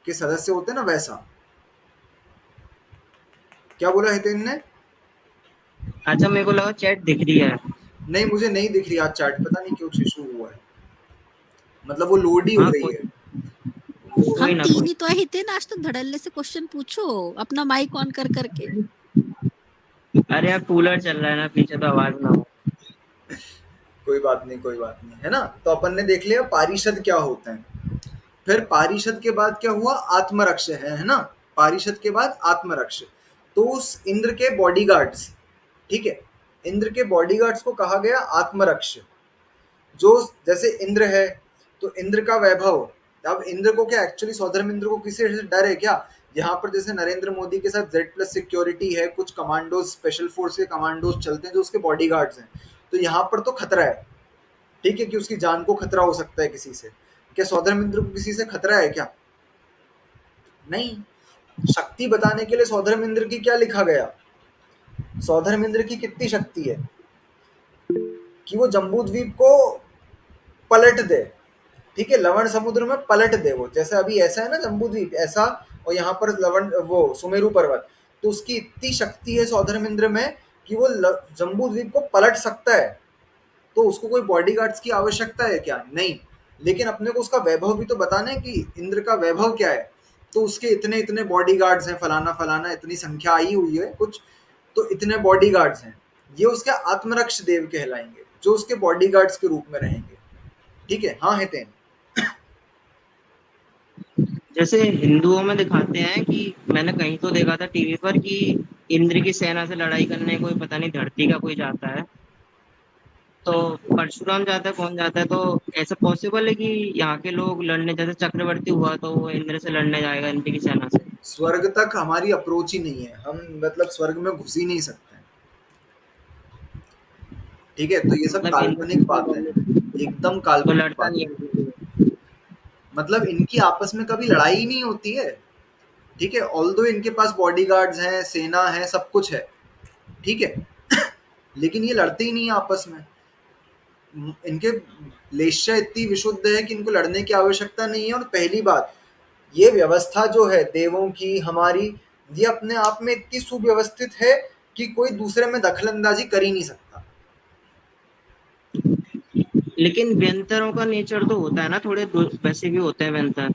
के सदस्य होते हैं ना, वैसा। क्या बोला हितेन ने? अच्छा, मेरे को लगा चैट दिख रही है। नहीं, मुझे नहीं दिख रही आज चैट, पता नहीं क्यों इशू हुआ है, मतलब वो लोड ही हो हाँ, रही है। वो हम कोई ना, तीन ही तो है हितेन, आज तो धड़ल्ले से क्वेश्चन पूछो अपना माइक ऑन कर करके। अरे यार कूलर चल रहा है ना पीछे, तो आवाज ना हो। कोई बात नहीं, कोई बात नहीं, है ना। तो अपन ने देख लिया पारिषद क्या होते हैं। फिर पारिषद के बाद क्या हुआ? आत्मरक्ष है ना। पारिषद के बाद आत्मरक्ष, तो उस इंद्र के बॉडीगार्ड्स, ठीक है, इंद्र के बॉडीगार्ड्स को कहा गया आत्मरक्ष। जो जैसे इंद्र है तो इंद्र का वैभव, अब इंद्र को क्या एक्चुअली सौधर्म इंद्र को किसी से डर है क्या? यहाँ पर जैसे नरेंद्र मोदी के साथ Z+ सिक्योरिटी है, कुछ कमांडोज, स्पेशल फोर्स के कमांडोज चलते हैं जो उसके बॉडीगार्ड्स हैं, तो यहाँ पर तो खतरा है, ठीक है, कि उसकी जान को खतरा हो सकता है किसी से। क्या सौधर्म इंद्र को किसी से खतरा है क्या? नहीं। शक्ति बताने के लिए सौधर्म इंद्र की क्या लिखा गया? सौधर्म इंद्र की कितनी शक्ति है कि वो जम्बू द्वीप को पलट दे, ठीक है, लवण समुद्र में पलट दे वो, जैसे अभी ऐसा है ना जम्बू द्वीप ऐसा, और यहाँ पर लवण वो सुमेरु पर्वत, तो उसकी इतनी शक्ति है सौधर्मिंद्र में कि वो जम्बू द्वीप को पलट सकता है। तो उसको कोई बॉडीगार्ड्स की आवश्यकता है क्या? नहीं। लेकिन अपने को उसका वैभव भी तो बताना है कि इंद्र का वैभव क्या है, तो उसके इतने इतने बॉडीगार्ड्स हैं, फलाना फलाना, इतनी संख्या आई हुई है कुछ, तो इतने बॉडीगार्ड्स हैं, ये उसके आत्मरक्ष देव कहलाएंगे, जो उसके बॉडीगार्ड्स के रूप में रहेंगे। ठीक है, हाँ हितेन। जैसे हिंदुओं में दिखाते हैं कि मैंने कहीं तो देखा था टीवी पर कि इंद्र की सेना से लड़ाई करने कोई पता नहीं धरती का कोई जाता है, तो परशुराम जाता है, कौन जाता है, तो ऐसा पॉसिबल है कि यहाँ के लोग लड़ने, जैसे चक्रवर्ती हुआ तो वो इंद्र से लड़ने जाएगा इंद्र की सेना से? स्वर्ग तक हमारी अप्रोच ही नहीं है, हम मतलब स्वर्ग में घुस ही नहीं सकते हैं। ठीक है, तो ये सब मतलब काल्पनिक बातें हैं, एकदम इंद्र तो काल्पनिक लड़ता नहीं बातें हैं। है। मतलब इनकी आपस में कभी लड़ाई ही नहीं होती है। ठीक है, ऑल्दो इनके पास बॉडीगार्ड्स हैं, सेना है, सब कुछ है, ठीक है, लेकिन ये लड़ते ही नहीं है आपस में। इनके लेश्या इतनी विशुद्ध है कि इनको लड़ने की आवश्यकता नहीं है। और पहली बात, ये व्यवस्था जो है देवों की हमारी, ये अपने आप में इतनी सुव्यवस्थित है कि कोई दूसरे में दखलंदाजी कर ही नहीं सकता। लेकिन व्यंतरों का नेचर तो होता है ना, थोड़े वैसे भी होते हैं व्यंतर,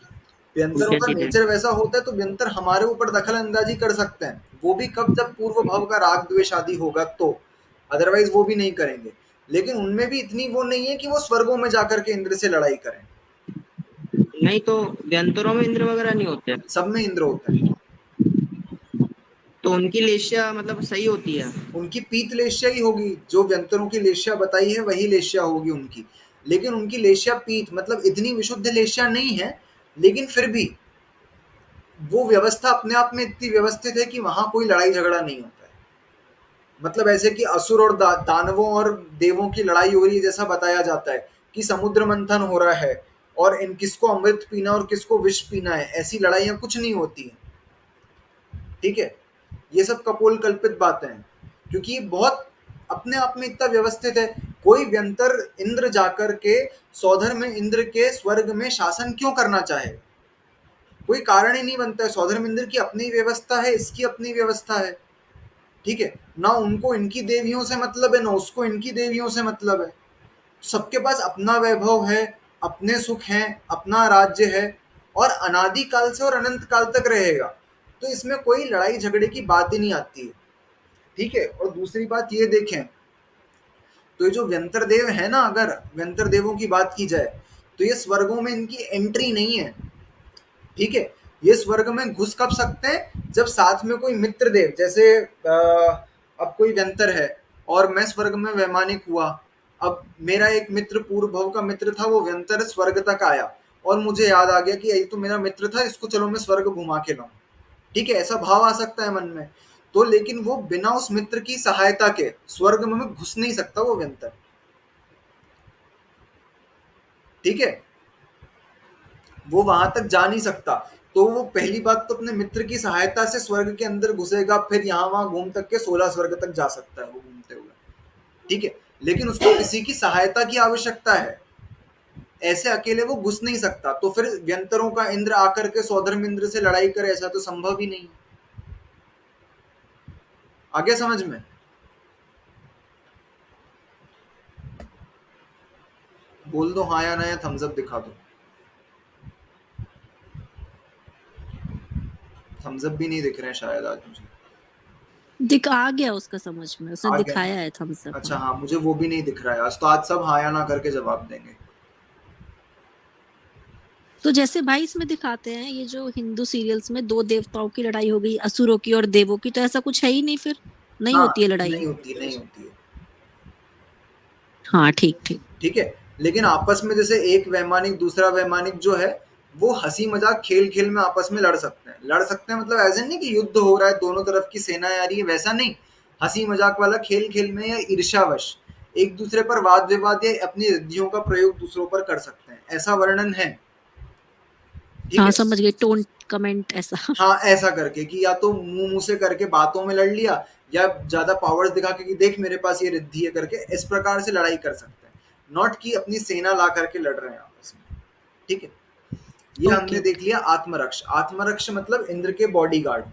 व्यंतरों उल्टे का सीधे। नेचर वैसा होता है तो व्यंतर हमारे ऊपर दखल अंदाजी कर सकते हैं, वो भी कब? जब पूर्व भाव का राग द्वेष आदि होगा तो, अदरवाइज वो भी नहीं करेंगे। लेकिन उनमें भी इतनी वो नहीं है कि वो स्वर्गों में जाकर के इंद्र से लड़ाई करें। नहीं तो व्यंतरों में इंद्र वगैरह नहीं होते? सब में इंद्र होते हैं। तो उनकी लेशिया मतलब सही होती है? उनकी पीत लेश्या ही होगी, जो व्यंतरों की लेश्या बताई है वही लेश्या होगी उनकी, लेकिन उनकी लेश्या पीत मतलब इतनी विशुद्ध लेश्या नहीं है, लेकिन फिर भी वो व्यवस्था अपने आप में इतनी व्यवस्थित है कि वहां कोई लड़ाई झगड़ा नहीं होता है। मतलब ऐसे कि असुर और दानवों और देवों की लड़ाई हो रही है जैसा बताया जाता है कि समुद्र मंथन हो रहा है और इन किसको अमृत पीना और किसको विष पीना है, ऐसी लड़ाइयाँ कुछ नहीं होती हैं। ठीक है, ये सब कपोल कल्पित बातें हैं, क्योंकि ये बहुत अपने आप में इतना व्यवस्थित है। कोई व्यंतर इंद्र जाकर के सौधर में इंद्र के स्वर्ग में शासन क्यों करना चाहे? कोई कारण ही नहीं बनता है। सौधर्म इंद्र की अपनी व्यवस्था है, इसकी अपनी व्यवस्था है, ठीक है, ना उनको इनकी देवियों से मतलब है ना उसको इनकी देवियों से मतलब है। सबके पास अपना वैभव है, अपने सुख हैं, अपना राज्य है, और अनादि काल से और अनंत काल तक रहेगा, तो इसमें कोई लड़ाई झगड़े की बात ही नहीं आती है। ठीक है, और दूसरी बात ये देखें, तो ये जो व्यंतर देव है ना, अगर व्यंतर देवों की बात की जाए तो ये स्वर्गों में इनकी एंट्री नहीं है। ठीक है, ये स्वर्ग में घुस कब सकते हैं? जब साथ में कोई मित्र देव, जैसे अब कोई व्यंतर है और मैं स्वर्ग में वैमानिक हुआ। अब मेरा एक मित्र पूर्व भव का मित्र था, वो व्यंतर स्वर्ग तक आया और मुझे याद आ गया कि ये तो मेरा मित्र था, इसको चलो मैं स्वर्ग घुमा के लाऊं। ठीक है, ऐसा भाव आ सकता है मन में। तो लेकिन वो बिना उस मित्र की सहायता के स्वर्ग में घुस नहीं सकता वो व्यंतर। ठीक है, वो वहां तक जा नहीं सकता। तो वो पहली बात तो अपने मित्र की सहायता से स्वर्ग के अंदर घुसेगा, फिर यहाँ वहां घूम तक के 16 स्वर्ग तक जा सकता है वो घूमते हुए। ठीक है, लेकिन उसको किसी की सहायता की आवश्यकता है, ऐसे अकेले वो घुस नहीं सकता। तो फिर व्यंतरों का इंद्र आकर के सौधर्म इंद्र से लड़ाई करे, ऐसा तो संभव ही नहीं। आगे समझ में? बोल दो हाँ या ना, या थम्स अप दिखा दो। थम्स अप भी नहीं दिख रहे हैं शायद आज मुझे। दिख आ गया उसका समझ में, उसने आ गया? दिखाया है थम्स अप। अच्छा हाँ, मुझे वो भी नहीं दिख रहा है आज। तो आज सब हाँ या ना करके जवाब देंगे। तो जैसे भाई इसमें दिखाते हैं, ये जो हिंदू सीरियल्स में दो देवताओं की लड़ाई हो गई, असुरों की और देवों की, तो ऐसा कुछ है ही नहीं, फिर नहीं हाँ, होती है लड़ाई। नहीं होती, नहीं होती है। हाँ ठीक ठीक। ठीक है, लेकिन आपस में जैसे एक वैमानिक दूसरा वैमानिक जो है, वो हंसी मजाक खेल खेल में आपस में लड़ सकते हैं। लड़ सकते हैं मतलब ऐसे नहीं कि युद्ध हो रहा है, दोनों तरफ की सेना आ रही है, वैसा नहीं। हंसी मजाक वाला खेल खेल में या ईर्ष्यावश एक दूसरे पर वाद विवाद या अपनी रिद्धियों का प्रयोग दूसरों पर कर सकते हैं, ऐसा वर्णन है। ठीक हाँ है, समझ गई, टोन कमेंट ऐसा। हाँ ऐसा करके कि या तो मुंह मुंह से करके बातों में लड़ लिया, या ज्यादा पावर्स दिखा के कि देख मेरे पास ये रिद्धि है करके, इस प्रकार से लड़ाई कर सकते हैं। नॉट कि अपनी सेना ला करके लड़ रहे हैं आपस में। ठीक है, ये ओके हमने देख ओके। लिया आत्मरक्ष। आत्मरक्ष मतलब इंद्र के बॉडीगार्ड।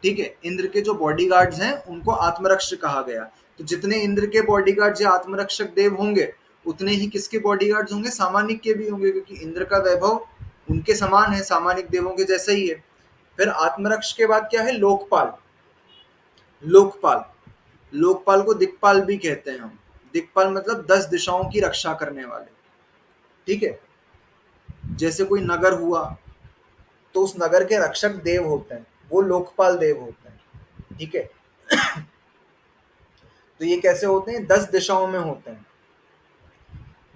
ठीक है, इंद्र के जो बॉडीगार्ड्स हैं उनको आत्मरक्ष कहा गया। तो जितने इंद्र के बॉडीगार्ड्स या आत्मरक्षक देव होंगे, उतने ही किसके बॉडीगार्ड्स होंगे? सामानिक के भी होंगे, क्योंकि इंद्र का वैभव उनके समान है, सामानिक देवों के जैसा ही है। फिर आत्मरक्ष के बाद क्या है? लोकपाल। लोकपाल, लोकपाल को दिक्पाल भी कहते हैं हम। दिक्पाल मतलब 10 दिशाओं की रक्षा करने वाले। ठीक है, जैसे कोई नगर हुआ तो उस नगर के रक्षक देव होते हैं, वो लोकपाल देव होते हैं। ठीक है, तो ये कैसे होते हैं? 10 दिशाओं में होते हैं।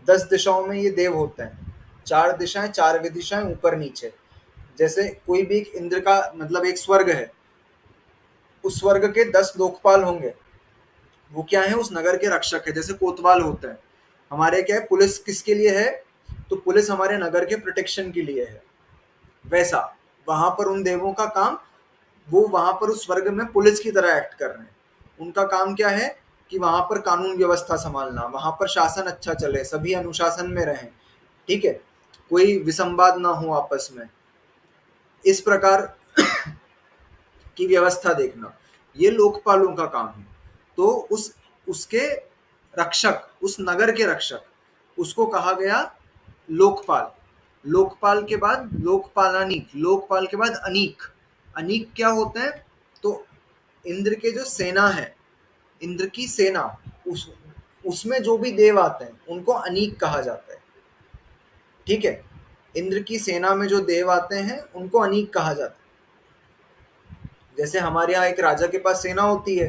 10 दिशाओं में ये देव होते हैं। 4 दिशाएं, 4 विदिशाएं, ऊपर नीचे। जैसे कोई भी एक इंद्र का मतलब एक स्वर्ग है, उस स्वर्ग के 10 लोकपाल होंगे। वो क्या है? उस नगर के रक्षक है। जैसे कोतवाल होते हैं हमारे, क्या है? पुलिस किसके लिए है? तो पुलिस हमारे नगर के प्रोटेक्शन के लिए है। वैसा वहां पर उन देवों का काम, वो वहां पर उस स्वर्ग में पुलिस की तरह एक्ट कर रहे हैं। उनका काम क्या है? कि वहां पर कानून व्यवस्था संभालना, वहां पर शासन अच्छा चले, सभी अनुशासन में रहें। ठीक है, कोई विसंवाद ना हो आपस में, इस प्रकार की व्यवस्था देखना, ये लोकपालों का काम है। तो उसके रक्षक, उस नगर के रक्षक, उसको कहा गया लोकपाल। लोकपाल के बाद लोकपालानीक, लोकपाल के बाद अनीक। अनीक क्या होते हैं? तो इंद्र के जो सेना है, इंद्र की सेना, उसमें जो भी देव आते हैं उनको अनीक कहा जाता है। ठीक है, इंद्र की सेना में जो देव आते हैं उनको अनीक कहा जाता है। जैसे हमारे यहाँ एक राजा के पास सेना होती है,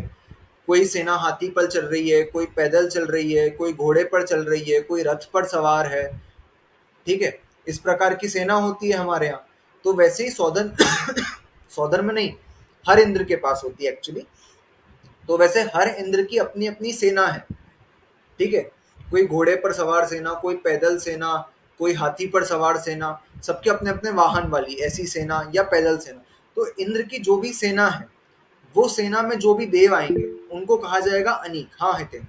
कोई सेना हाथी पर चल रही है, कोई पैदल चल रही है, कोई घोड़े पर चल रही है, कोई रथ पर सवार है। ठीक है, इस प्रकार की सेना होती है हमारे यहाँ। तो वैसे ही सौधन सौधर्म में नहीं, हर इंद्र के पास होती है एक्चुअली। तो वैसे हर इंद्र की अपनी अपनी सेना है। ठीक है, कोई घोड़े पर सवार सेना, कोई पैदल सेना, कोई हाथी पर सवार सेना, सबके अपने अपने वाहन वाली ऐसी सेना, या पैदल सेना। तो इंद्र की जो भी सेना है, वो सेना में जो भी देव आएंगे उनको कहा जाएगा अनीक। हाँ हितेन।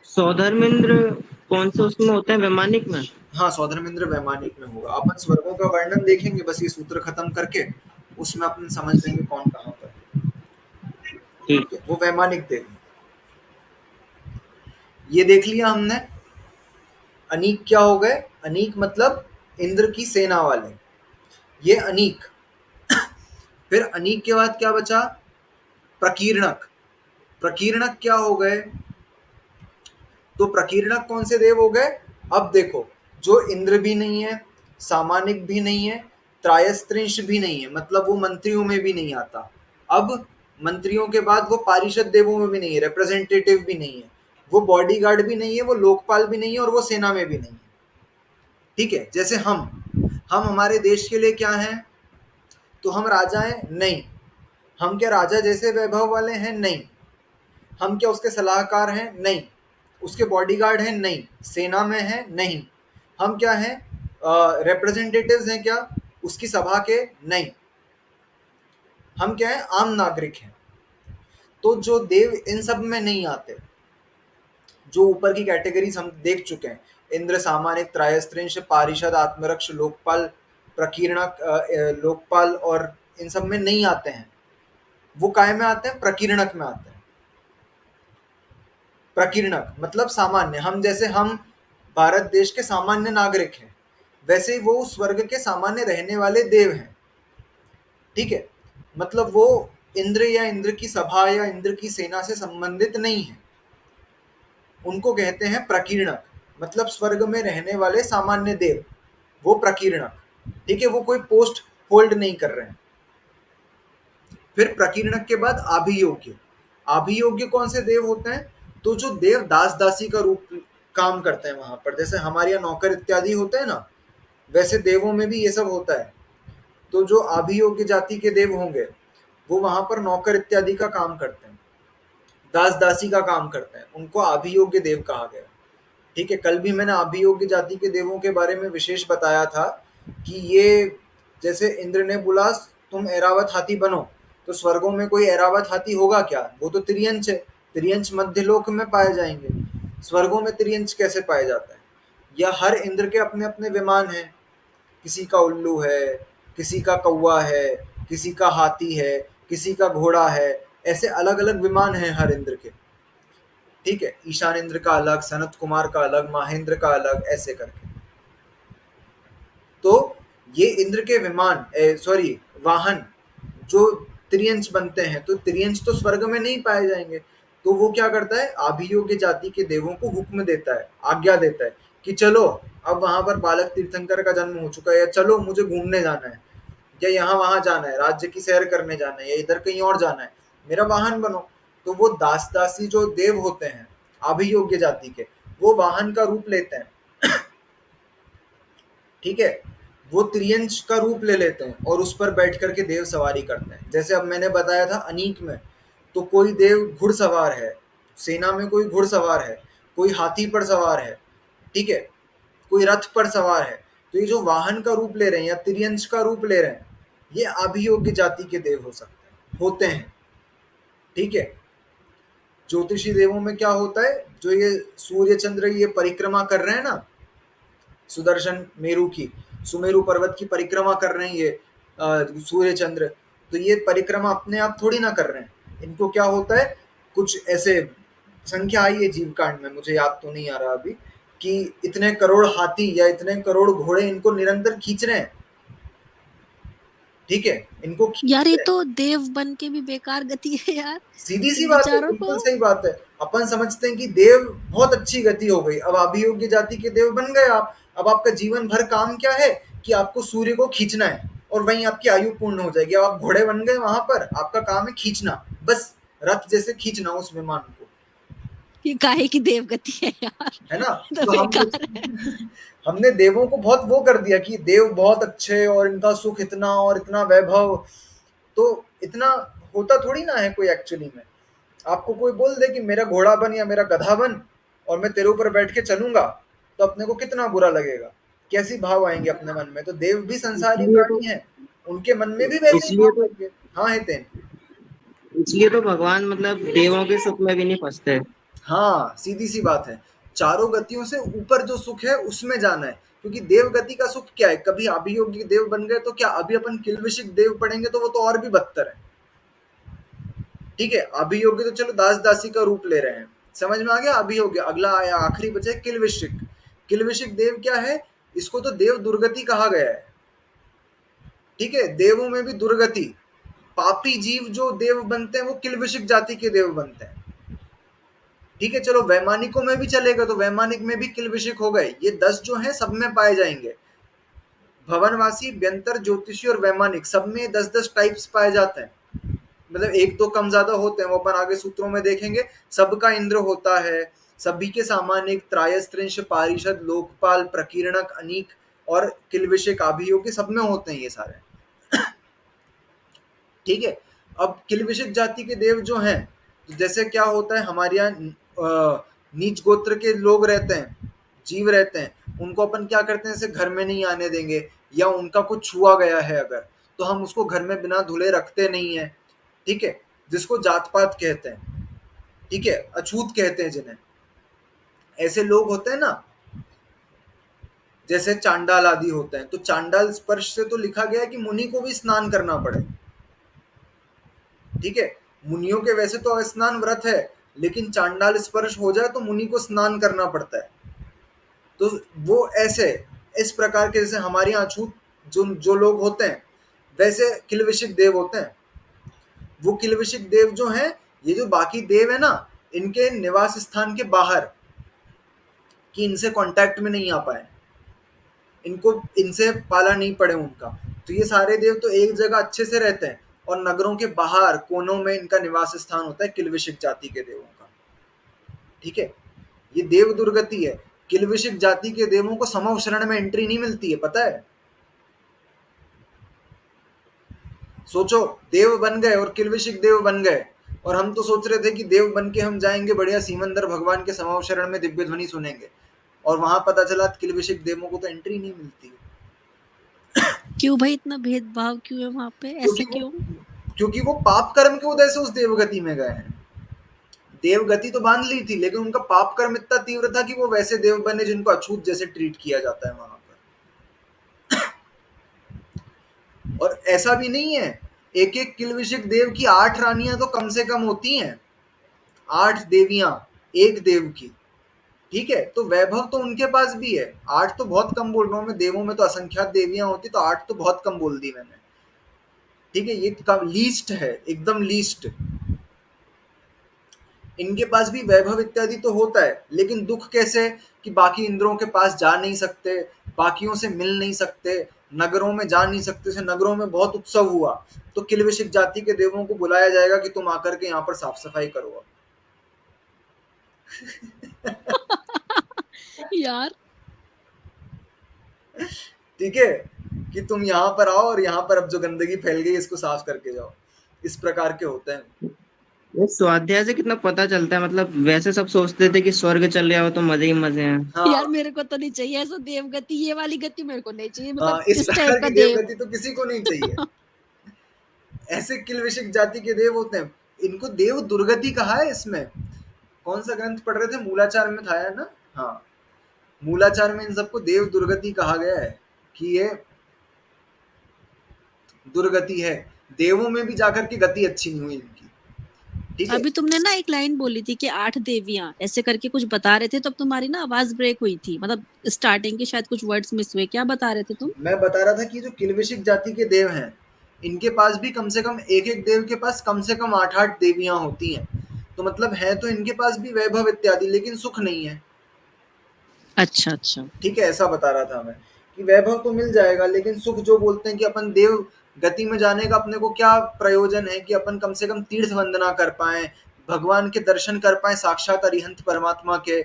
सौधर्मेंद्र कौन से उसमें होता है, वैमानिक में? हाँ, सौधर्मेंद्र वैमानिक में होगा। अपन स्वर्गों का वर्णन देखेंगे बस ये सूत्र खत्म करके, उसमें अपन समझ लेंगे कौन कहाँ पर है। ठीक। ठीक है, वो वैमानिक देव। ये देख लिया हमने। अनीक क्या हो गए? अनीक मतलब इंद्र की सेना वाले, ये अनीक। फिर अनीक के बाद क्या बचा? प्रकीर्णक। प्रकीर्णक क्या हो गए? तो प्रकीर्णक कौन से देव हो गए? अब देखो, जो इंद्र भी नहीं है, सामानिक भी नहीं है, त्रायस्त्रिंश भी नहीं है, मतलब वो मंत्रियों में भी नहीं आता। अब मंत्रियों के बाद वो पारिषद देवों में भी नहीं है, रिप्रेजेंटेटिव भी नहीं है, वो बॉडीगार्ड भी नहीं है, वो लोकपाल भी नहीं है और वो सेना में भी नहीं है। ठीक है, जैसे हम हमारे देश के लिए क्या हैं? तो हम राजा हैं? नहीं। हम क्या राजा जैसे वैभव वाले हैं? नहीं। हम क्या उसके सलाहकार हैं? नहीं। उसके बॉडीगार्ड हैं? नहीं। सेना में हैं? नहीं। हम क्या हैं? रिप्रेजेंटेटिव्स हैं क्या उसकी सभा के? नहीं। हम क्या हैं? आम नागरिक हैं। तो जो देव इन सब में नहीं आते, जो ऊपर की कैटेगरीज हम देख चुके हैं, इंद्र, सामानिक, त्रायस्त्रिंश, पारिषद, आत्मरक्ष, लोकपाल, प्रकीर्णक, लोकपाल, और इन सब में नहीं आते हैं। वो काय में आते हैं? प्रकीर्णक में आते हैं। प्रकीर्णक मतलब सामान्य, हम जैसे हम भारत देश के सामान्य नागरिक हैं, वैसे ही वो स्वर्ग के सामान्य रहने वाले देव हैं। ठीक है, मतलब वो इंद्र या इंद्र की सभा या इंद्र की सेना से संबंधित नहीं है। उनको कहते हैं प्रकीर्णक, मतलब स्वर्ग में रहने वाले सामान्य देव, वो प्रकीर्णक। ठीक है, वो कोई पोस्ट होल्ड नहीं कर रहे हैं। फिर प्रकीर्णक के बाद आभियोग्य। आभियोग्य कौन से देव होते हैं? तो जो देव दास दासी का रूप काम करते हैं वहां पर, जैसे हमारे यहाँ नौकर इत्यादि होते हैं ना, वैसे देवों में भी ये सब होता है। तो जो आभियोग्य जाति के देव होंगे वो वहां पर नौकर इत्यादि का काम करते हैं, दास दासी का काम करते हैं, उनको आभियोग्य देव कहा गया। ठीक है, कल भी मैंने अभियोग्य जाति के देवों के बारे में विशेष बताया था कि ये, जैसे इंद्र ने बोला तुम ऐरावत हाथी बनो, तो स्वर्गों में कोई ऐरावत हाथी होगा क्या? वो तो त्रियंच है, त्रियंच मध्यलोक में पाए जाएंगे, स्वर्गों में त्रियंच कैसे पाए जाता है? या हर इंद्र के अपने अपने विमान हैं, किसी का उल्लू है, किसी का कौवा है, किसी का हाथी है, किसी का घोड़ा है, ऐसे अलग अलग विमान हैं हर इंद्र के। ठीक है, ईशान इंद्र का अलग, सनत कुमार का अलग, महेंद्र का अलग, ऐसे करके। तो ये इंद्र के विमान, सॉरी वाहन, जो त्रियंच बनते हैं, तो त्रियंच तो स्वर्ग में नहीं पाए जाएंगे। तो वो क्या करता है? आभियोग्य जाति के देवों को हुक्म देता है, आज्ञा देता है कि चलो अब वहां पर बालक तीर्थंकर का जन्म हो चुका है, या चलो मुझे घूमने जाना है, या यहाँ वहां जाना है, राज्य की सैर करने जाना है, या इधर कहीं और जाना है, मेरा वाहन बनो। तो वो दास दासी जो देव होते हैं अभियोग्य जाति के, वो वाहन का रूप लेते हैं। ठीक है, वो त्रियंच का रूप ले लेते हैं और उस पर बैठ करके देव सवारी करते हैं। जैसे अब मैंने बताया था अनीक में, तो कोई देव घुड़सवार है, सेना में कोई घुड़सवार है, कोई हाथी पर सवार है, ठीक है, कोई रथ पर सवार है। तो ये जो वाहन का रूप ले रहे हैं या त्रियंच का रूप ले रहे हैं, ये अभियोग्य जाति के देव हो सकते हैं, होते हैं। ठीक है, ज्योतिषी देवों में क्या होता है? जो ये सूर्य चंद्र ये परिक्रमा कर रहे हैं ना, सुदर्शन मेरु की, सुमेरु पर्वत की परिक्रमा कर रहे हैं ये सूर्य चंद्र, तो ये परिक्रमा अपने आप थोड़ी ना कर रहे हैं। इनको क्या होता है, कुछ ऐसे संख्या आई है जीव कांड में, मुझे याद तो नहीं आ रहा अभी, कि इतने करोड़ हाथी या इतने करोड़ घोड़े इनको निरंतर खींच रहे हैं। ठीक है, इनको खींच यार ये रहे हैं। तो देव बन के भी बेकार गति है यार, सीधी सी इन बात है, बेचारों को। बिल्कुल सही बात है। अपन समझते हैं कि देव बहुत अच्छी गति हो गई, अब अभियोग्य जाति के देव बन गए आप। अब आपका जीवन भर काम क्या है कि आपको सूर्य को खींचना है और वहीं आपकी आयु पूर्ण हो जाएगी। अब आप घोड़े बन गए, वहां पर आपका काम है खींचना, बस रथ जैसे खींचना उस विमान को, ये काहे की देव गति है यार, है ना? ये तो तो हम बेकार है। हमने देवों को बहुत वो कर दिया कि देव बहुत अच्छे और इनका सुख इतना और इतना वैभव, तो इतना होता थोड़ी ना है कोई एक्चुअली में। आपको कोई बोल दे कि मेरा घोड़ा बन या मेरा गधा बन और मैं तेरे ऊपर बैठ के चलूंगा, तो अपने को कितना बुरा लगेगा, कैसी भाव आएंगे अपने मन में। तो देव भी संसारी इसलिए तो प्राणी हैं, उनके मन में भी वैसे ही इसलिए भाव तो आएंगे। हाँ हितेन। इसलिए तो भगवान मतलब देवों के सुख में भी नहीं फंसते। हाँ, सीधी सी बात है, चारों गतियों से ऊपर जो सुख है उसमें जाना है। क्योंकि देव गति का सुख क्या है? कभी अभियोगी देव बन गए तो क्या अभी अपन किल्विषिक देव पढ़ेंगे तो वो तो और भी बदतर है। ठीक है, अभियोग्य तो चलो दास दासी का रूप ले रहे हैं, समझ में आ गया। अभियोग्य, अगला आया आखिरी बचा है किल्विषिक। किल्विषिक देव क्या है? इसको तो देव दुर्गति कहा गया है। ठीक है, देवों में भी दुर्गति, पापी जीव जो देव बनते हैं वो किल्विषिक जाति के देव बनते हैं। ठीक है, चलो वैमानिकों में भी चलेगा, तो वैमानिक में भी किल्विषिक हो गए। ये 10 जो हैं सब में पाए जाएंगे, भवनवासी, व्यंतर, ज्योतिषी और वैमानिक, सब में 10-10 टाइप्स पाए जाते हैं। मतलब एक दो कम ज्यादा होते हैं, वो अपन आगे सूत्रों में देखेंगे। सबका इंद्र होता है, सभी के सामान एक त्रायस्त्रिंश पारिषद लोकपाल प्रकीर्णक अनीक और किलविषिक अभियोगी, सब में होते हैं ये सारे। ठीक है। अब किलविषिक जाति के देव जो हैं, जैसे क्या होता है हमारे यहाँ नीच गोत्र के लोग रहते हैं, जीव रहते हैं, उनको अपन क्या करते हैं, जैसे घर में नहीं आने देंगे, या उनका कुछ छुआ गया है अगर, तो हम उसको घर में बिना धुले रखते नहीं है। ठीक है, जिसको जात पात कहते हैं। ठीक है, अछूत कहते हैं जिन्हें। ऐसे लोग होते हैं ना, जैसे चांडाल आदि होते हैं, तो चांडाल स्पर्श से तो लिखा गया है कि मुनि को भी स्नान करना पड़े। ठीक है, मुनियों के वैसे तो स्नान व्रत है, लेकिन चांडाल स्पर्श हो जाए तो मुनि को स्नान करना पड़ता है। तो वो ऐसे इस प्रकार के, जैसे हमारे यहाँ अछूत जो जो लोग होते हैं, वैसे किलविषिक देव होते हैं। वो किलविषिक देव जो हैं, ये जो बाकी देव है ना, इनके निवास स्थान के बाहर, कि इनसे कांटेक्ट में नहीं आ पाए, इनको इनसे पाला नहीं पड़े उनका, तो ये सारे देव तो एक जगह अच्छे से रहते हैं, और नगरों के बाहर कोनों में इनका निवास स्थान होता है किलविषिक जाति के देवों का। ठीक है, ये देव दुर्गति है। किलविषिक जाति के देवों को समव शरण में एंट्री नहीं मिलती है, पता है। सोचो, देव बन गए और किलविषिक देव बन गए, और हम तो सोच रहे थे कि देव बन के हम जाएंगे बढ़िया सीमंदर भगवान के समव शरण में दिव्य ध्वनि सुनेंगे, और वहां पता चला किलविषिक देवों को तो एंट्री नहीं मिलती। क्यों भाई इतना भेदभाव क्यों है वहां पे, ऐसा क्योंकि वो क्यों? क्योंकि वो पाप कर्म की वजह से उस देवगति में गए हैं। देवगति तो बांध ली थी, लेकिन उनका पाप कर्म इतना तीव्र था कि वो वैसे देव बने जिनको अछूत जैसे ट्रीट किया जाता है वहां पर। और ऐसा भी नहीं है, एक एक किलविषिक देव की 8 रानियां तो कम से कम होती हैं, 8 देवियां एक देव की। ठीक है, तो वैभव तो उनके पास भी है। 8 तो बहुत कम बोल रहा हूं मैं, देवों में तो असंख्यात देवियां होती, तो 8 तो बहुत कम बोल दी मैंने। ठीक है, ये कम लीस्ट है, एकदम लीस्ट। इनके पास भी वैभव इत्यादि तो होता है, लेकिन दुख कैसे, कि बाकी इंद्रों के पास जा नहीं सकते, बाकियों से मिल नहीं सकते, नगरों में जा नहीं सकते। से नगरों में बहुत उत्सव हुआ, तो किलविषिक जाति के देवों को बुलाया जाएगा कि तुम आकर के यहाँ पर साफ सफाई करो। यार ठीक है, कि तुम यहाँ पर आओ और यहाँ पर अब जो गंदगी फैल गई इसको साफ करके जाओ। इस प्रकार के होते हैं। ये स्वाध्याय से कितना पता चलता है, मतलब वैसे सब सोचते थे कि स्वर्ग चले जाओ तो मजे ही मजे हैं। यार हाँ, मेरे को तो नहीं चाहिए ऐसा देवगति, ये वाली गति मेरे को नहीं चाहिए, हाँ, मतलब इस इस प्रकार टाइप का की देव। देवगति तो किसी को नहीं चाहिए। ऐसे किलविषिक जाति के देव होते हैं, इनको देव दुर्गति कहा है। इसमें कौन सा ग्रंथ पढ़ रहे थे, मूलाचार में था, है ना। हाँ, मूलाचार में इन सबको देव दुर्गति कहा गया है, कि ये दुर्गति है, देवों में भी जाकर के गति अच्छी नहीं हुई इनकी। ठीक है। अभी तुमने ना एक लाइन बोली थी कि 8 देवियां ऐसे करके कुछ बता रहे थे, तब तुम्हारी ना आवाज ब्रेक हुई थी, मतलब स्टार्टिंग के शायद कुछ वर्ड्स मिस हुए, क्या बता रहे थे तुम? मैं बता रहा था कि जो किलविषिक जाति के देव हैं, इनके पास भी कम से कम एक एक देव के पास कम से कम 8-8 देवियां होती हैं। तो मतलब है तो इनके पास भी वैभव इत्यादि, लेकिन सुख नहीं है। अच्छा अच्छा। ठीक है, ऐसा बता रहा था मैं, कि वैभव तो मिल जाएगा, लेकिन सुख जो बोलते हैं कि अपन देव गति में जाने का अपने को क्या प्रयोजन है, कि अपन कम से कम तीर्थ वंदना कर पाए, भगवान के दर्शन कर पाए, साक्षात अरिहंत परमात्मा के,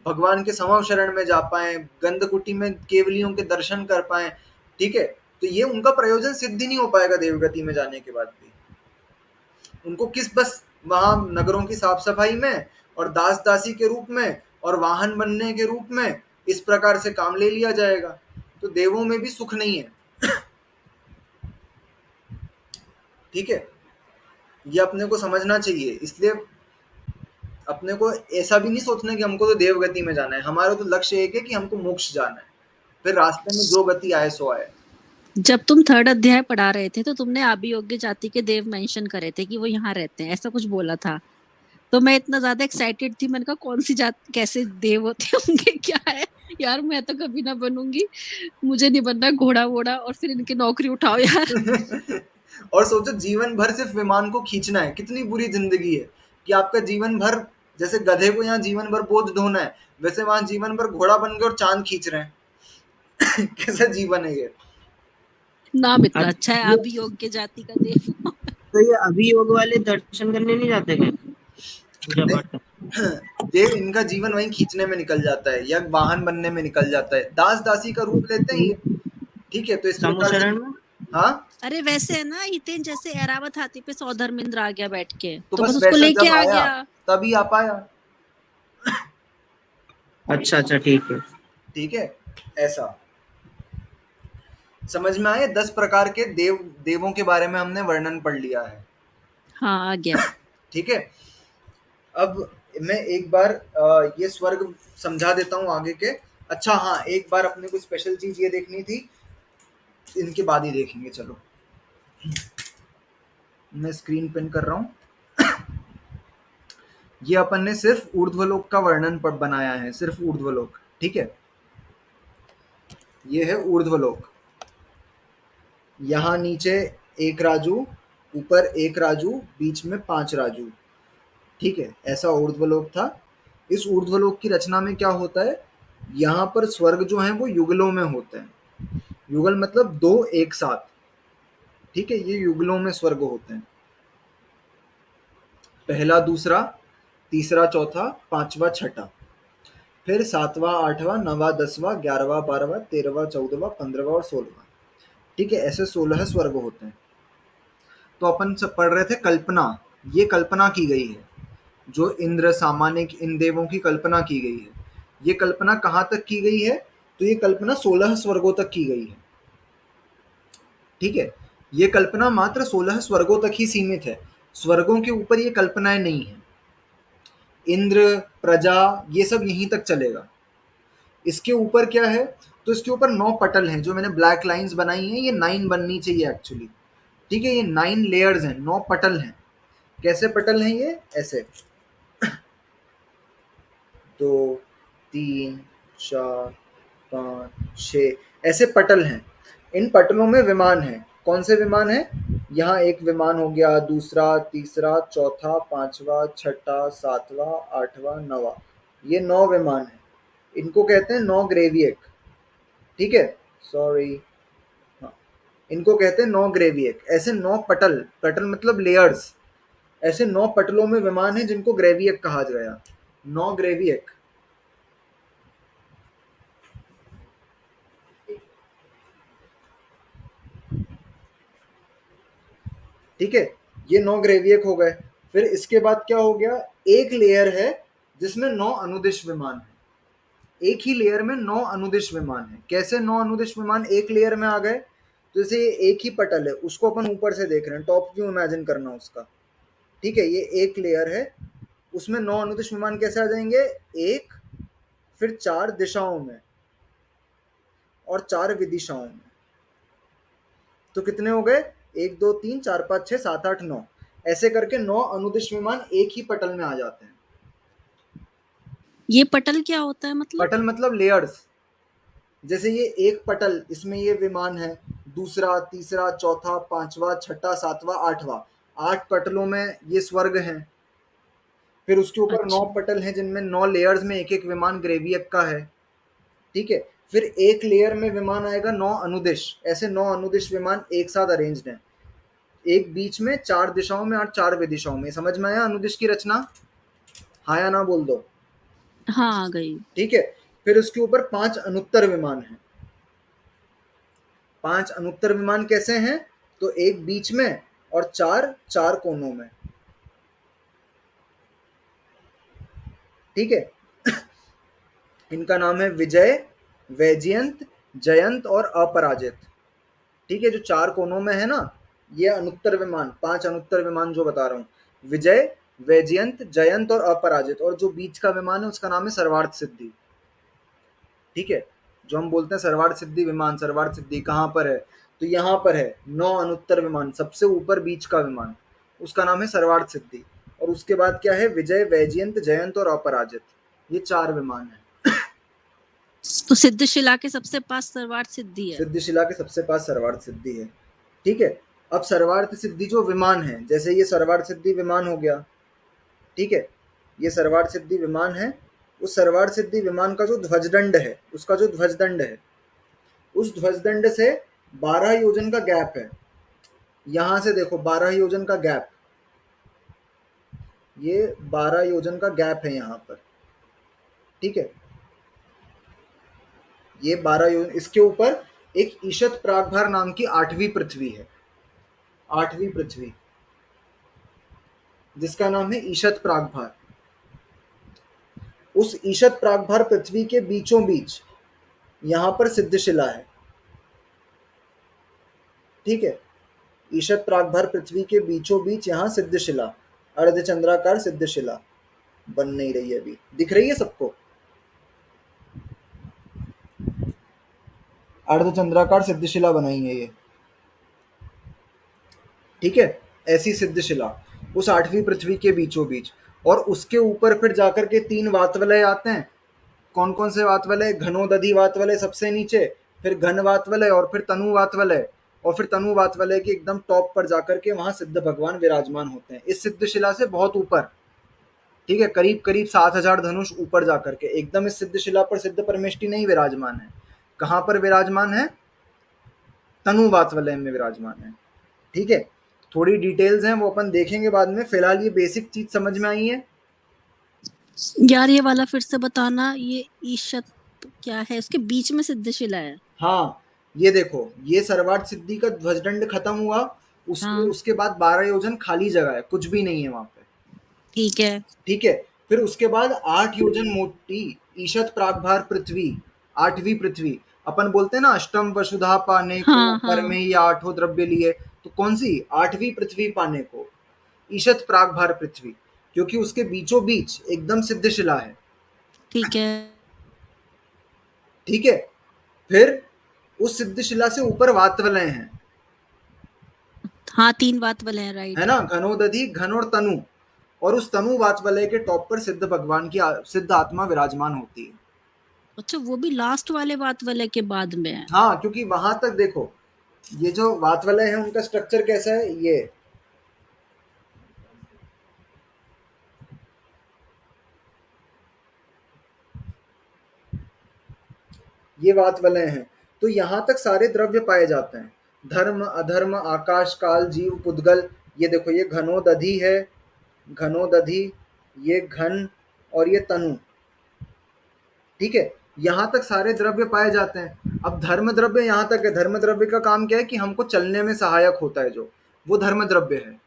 भगवान के समव शरण में जा पाए, गंधकुटी में केवलियों के दर्शन कर पाए। ठीक है, तो ये उनका प्रयोजन सिद्ध ही नहीं हो पाएगा देवगति में जाने के बाद भी। उनको किस, बस वहां नगरों की साफ सफाई में, और दास दासी के रूप में, और वाहन बनने के रूप में, इस प्रकार से काम ले लिया जाएगा। तो देवों में भी सुख नहीं है। ठीक है, ये अपने को समझना चाहिए। इसलिए अपने को ऐसा भी नहीं सोचना कि हमको तो देवगति में जाना है, हमारा तो लक्ष्य एक है कि हमको मोक्ष जाना है, फिर रास्ते में जो गति आए सो आए। जब तुम 3rd अध्याय पढ़ा रहे थे तो तुमने आभियोग्य जाति के देव मेंशन करे थे कि वो यहाँ रहते हैं, ऐसा कुछ बोला था। तो मैं इतना ज्यादा एक्साइटेड थी, मैंने कहा कौन सी जात, कैसे देव होते होंगे, क्या है। यार मैं तो कभी ना बनूंगी, मुझे नहीं बनना घोड़ा वोड़ा और फिर इनकी नौकरी उठाओ यार। और सोचो, जीवन भर सिर्फ विमान को खींचना है, कितनी बुरी जिंदगी है, कि आपका जीवन भर, जैसे गधे को यहाँ जीवन भर बोझ ढोना है, वैसे वहां जीवन भर घोड़ा बन गए और चांद खींच रहे हैं। कैसा जीवन है ये। नाम इतना अब अच्छा है, ये अभियोग्य जाति का देव। तो ये अभियोग वाले दर्शन करने नहीं जाते कहीं पूजा पाठ? देव इनका जीवन वहीं खींचने में निकल जाता है या वाहन बनने में निकल जाता है, दास दासी का रूप लेते हैं ये। ठीक है, तो इस प्रकार से समुचरण में? हाँ, अरे वैसे है ना हितेन, जैसे ऐरावत हाथी पे सौधर्मिंद्र आ गया बैठ के, तो तो बस बस उसको वैसा लेके जब आ आया गया। तभी आ पाया। अच्छा अच्छा, ठीक है। ठीक है, ऐसा समझ में आए। 10 प्रकार के देवों के बारे में हमने वर्णन पढ़ लिया है। हाँ आ गया। ठीक है, अब मैं एक बार ये स्वर्ग समझा देता हूँ आगे के। अच्छा हाँ, एक बार अपने को स्पेशल चीज ये देखनी थी, इनके बाद ही देखेंगे। चलो मैं स्क्रीन पिन कर रहा हूँ। ये अपन ने सिर्फ ऊर्ध्वलोक का वर्णन पर बनाया है, सिर्फ ऊर्ध्वलोक। ठीक है, ये है ऊर्ध्वलोक। यहाँ नीचे एक राजू, ऊपर एक राजू, बीच में 5 राजू। ठीक है, ऐसा ऊर्ध्वलोक था। इस ऊर्ध्वलोक की रचना में क्या होता है, यहाँ पर स्वर्ग जो है वो युगलों में होते हैं। युगल मतलब 2 एक साथ। ठीक है, ये युगलों में स्वर्ग होते हैं। पहला, दूसरा, तीसरा, चौथा, पांचवा, छठा, फिर 7वां, 8वां, 9वां, 10वां, 11वां, 12वां, 13वां, 14वां, 15वां और 16वां। ठीक है, ऐसे 16 स्वर्ग होते हैं। तो अपन सब पढ़ रहे थे कल्पना, ये कल्पना की गई है, जो इंद्र सामान्य इन देवों की कल्पना की गई है। ये कल्पना कहाँ तक की गई है, तो ये कल्पना 16 स्वर्गों तक की गई है। ठीक है, ये कल्पना मात्र 16 स्वर्गों तक ही सीमित है, स्वर्गों के ऊपर ये कल्पनाएं नहीं है। इंद्र, प्रजा, ये सब यहीं तक चलेगा। इसके ऊपर क्या है, तो इसके ऊपर 9 पटल हैं, जो मैंने ब्लैक लाइंस बनाई हैं, ये 9 बननी चाहिए एक्चुअली। ठीक है, ये 9 लेयर्स हैं, 9 पटल हैं। कैसे पटल हैं ये, ऐसे 2, 3, 4, 5, 6 ऐसे पटल हैं। इन पटलों में विमान हैं। कौन से विमान हैं, यहाँ एक विमान हो गया, दूसरा, तीसरा, चौथा, पांचवा, छठा, 7वां, 8वां, 9वां, ये 9 विमान हैं। इनको कहते हैं 9 ग्रेवियक। ठीक है, सॉरी, हाँ, इनको कहते हैं 9 ग्रेवियक। ऐसे 9 पटल, पटल मतलब लेयर्स, ऐसे 9 पटलों में विमान है जिनको ग्रेवियक कहा गया। 9 ग्रेवियक। ठीक है, ये 9 ग्रेवियक हो गए। फिर इसके बाद क्या हो गया, एक लेयर है जिसमें 9 अनुदिश विमान है। एक ही लेयर में 9 अनुदिश विमान है। कैसे 9 अनुदिश विमान एक लेयर में आ गए, तो जैसे ये एक ही पटल है, उसको अपन ऊपर से देख रहे हैं, टॉप व्यू इमेजिन करना उसका। ठीक है, ये एक लेयर है, उसमें 9 अनुदिश विमान कैसे आ जाएंगे, एक, फिर 4 दिशाओं में और 4 विदिशाओं में। तो कितने हो गए, 1 2 3 4 5 6 7 8 9, ऐसे करके 9 अनुदिश विमान एक ही पटल में आ जाते हैं। ये पटल क्या होता है मतलब? पटल मतलब लेयर्स। जैसे ये एक पटल, इसमें ये विमान है, दूसरा, तीसरा, चौथा, पांचवा, छठा, 7वां, 8वां, 8 पटलों में ये स्वर्ग हैं। फिर उसके ऊपर 9 अच्छा। पटल हैं जिनमें 9 लेयर्स में एक एक विमान ग्रेवियक का है। ठीक है, फिर एक लेयर में विमान आएगा 9 अनुदिश, ऐसे 9 अनुदिश विमान एक साथ अरेंज्ड हैं। एक बीच में 4 दिशाओं में और 4 विदिशाओं में। समझ में आया अनुदिश की रचना, हाँ या ना बोल दो। हाँ आ गई। ठीक है, फिर उसके ऊपर 5 अनुत्तर विमान हैं। 5 अनुत्तर विमान कैसे हैं, तो एक बीच में और 4 4 कोनों में। ठीक है, इनका नाम है विजय, वैजयंत, जयंत और अपराजित। ठीक है, जो 4 कोनों में है ना, ये अनुत्तर विमान, 5 अनुत्तर विमान जो बता रहा हूँ, विजय, वैजयंत, जयंत और अपराजित। और जो बीच का विमान है उसका नाम है सर्वार्थ सिद्धि। ठीक है, जो हम बोलते हैं सर्वार्थ सिद्धि विमान, सर्वार्थ सिद्धि कहाँ पर है, तो यहाँ पर है। 9 अनुत्तर विमान, सबसे ऊपर बीच का विमान, उसका नाम है सर्वार्थ सिद्धि। और उसके बाद क्या है, विजय, वैजयंत, जयंत और अपराजित, ये 4 विमान है। तो सिद्धशिला के सबसे पास सर्वार्थ सिद्धि है। सिद्धिशिला के सबसे पास सर्वार्थ सिद्धि है। ठीक है, अब सर्वार्थ सिद्धि जो विमान है, जैसे ये सर्वार्थ सिद्धि विमान हो गया। ठीक है, ये सर्वार्थ सिद्धि विमान है। उस सर्वार्थ सिद्धि विमान का जो ध्वजदंड है, उसका जो ध्वजदंड है, उस ध्वजदंड से 12 योजन का गैप है। यहां से देखो 12 योजन का गैप, ये 12 योजन का गैप है यहाँ पर, ठीक है। ये 12 योजन, इसके ऊपर एक ईशत प्रागभार नाम की 8वीं पृथ्वी है, 8वीं पृथ्वी, जिसका नाम है ईशत प्रागभार। उस ईशत प्रागभार पृथ्वी के बीचों बीच यहां पर सिद्धशिला है, ठीक है। ईशत प्रागभार पृथ्वी के बीचों बीच यहाँ सिद्धशिला, अर्धचंद्राकार सिद्धशिला बन नहीं रही है अभी, दिख रही है सबको? अर्धचंद्राकार सिद्धशिला बनाई है ये, ठीक है। ऐसी सिद्धशिला उस 8वीं पृथ्वी के बीचों बीच, और उसके ऊपर फिर जाकर के 3 वातवलय आते हैं। कौन कौन से वातवलय? घनोदधि वातवलय सबसे नीचे, फिर घन वातवलय, और फिर तनु वातवलय, और फिर तनु वातवलय के एकदम टॉप पर जाकर के वहां सिद्ध भगवान विराजमान होते हैं, इस सिद्धशिला से बहुत ऊपर, ठीक है। करीब करीब 7,000 धनुष ऊपर जाकर के एकदम इस सिद्धशिला पर सिद्ध परमेष्टि नहीं विराजमान है। कहां पर विराजमान है? तनु वातवलय में विराजमान है, ठीक है। थोड़ी डिटेल्स हैं वो अपन देखेंगे बाद में, फिलहाल ये बेसिक चीज समझ में आई है। यार ये वाला फिर से बताना, ये ईशत क्या है? उसके बीच में सिद्धशिला है। हाँ, ये देखो, ये सर्वार्थ सिद्धि का ध्वजदंड खत्म हुआ, हाँ उसके बाद 12 योजन खाली जगह है, कुछ भी नहीं है वहां पे, ठीक है। ठीक है। फिर उसके बाद 8 योजन मोटी ईशत प्रागभार पृथ्वी, 8वीं पृथ्वी। अपन बोलते हैं ना अष्टम वसुधा पाने को हाँ पर हाँ में ही 8 द्रव्य लिए, तो कौन सी? 8वीं पृथ्वी पाने को ईशत प्रागभार पृथ्वी, क्योंकि उसके बीचों बीच एकदम सिद्धशिला है, ठीक है। ठीक है। फिर उस सिद्धशिला से ऊपर वातवलय हैं, हाँ 3 वातवलय हैं, है राइट। ना, घनोदधि, घन और तनु, और उस तनु वातवलय के टॉप पर सिद्ध भगवान की सिद्ध आत्मा विराजमान होती है। अच्छा, वो भी लास्ट वाले वातवलय के बाद में है। हाँ, क्योंकि वहां तक देखो, ये जो वातवलय है उनका स्ट्रक्चर कैसा है, ये वातवलय हैं, तो यहाँ तक सारे द्रव्य पाए जाते हैं, धर्म अधर्म आकाश काल जीव पुद्गल। ये देखो, ये घनोदधि है, घनोदधि, ये घन, और ये तनु, ठीक है। यहाँ तक सारे द्रव्य पाए जाते हैं। अब धर्म द्रव्य यहाँ तक है, धर्म द्रव्य का काम क्या है कि हमको चलने में सहायक होता है, जो वो धर्म द्रव्य है,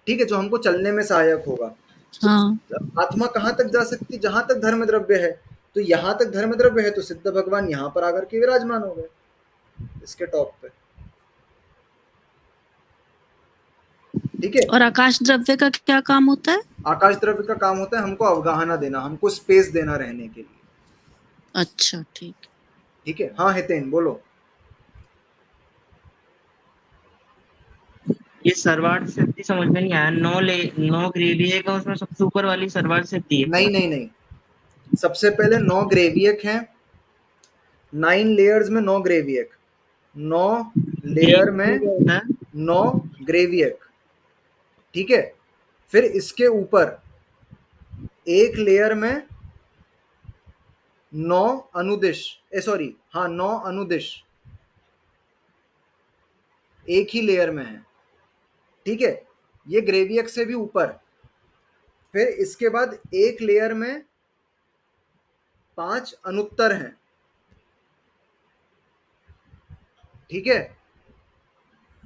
ठीक है, जो हमको चलने में सहायक होगा। हाँ तो आत्मा कहाँ तक जा सकती? जहां तक धर्म द्रव्य है, तो यहाँ तक धर्म द्रव्य है, तो सिद्ध भगवान यहाँ पर आकर के विराजमान हो गए इसके टॉप पे, ठीक है। और आकाश द्रव्य का क्या काम होता है? आकाश द्रव्य का काम होता है हमको अवगाहना देना, हमको स्पेस देना रहने के लिए, अच्छा ठीक। ठीक है। हाँ हितेन बोलो। ये सर्वार्थ सिद्धि समझ में नहीं आया, 9 ग्रेविए का उसमें सबसे ऊपर वाली सर्वार्थ सिद्धि है नहीं क्या? नहीं नहीं, सबसे पहले 9 ग्रेवियक हैं, 9 लेयर्स में 9 ग्रेवियक, 9 लेयर ग्रेविए में क्या होता है? 9 ग्रेवियक, ठीक है। फिर इसके ऊपर एक लेयर में 9 अनुदिश, सॉरी, हाँ 9 अनुदिश एक ही लेयर में है, ठीक है। ये ग्रेवियक से भी ऊपर। फिर इसके बाद एक लेयर में 5 अनुत्तर हैं, ठीक है।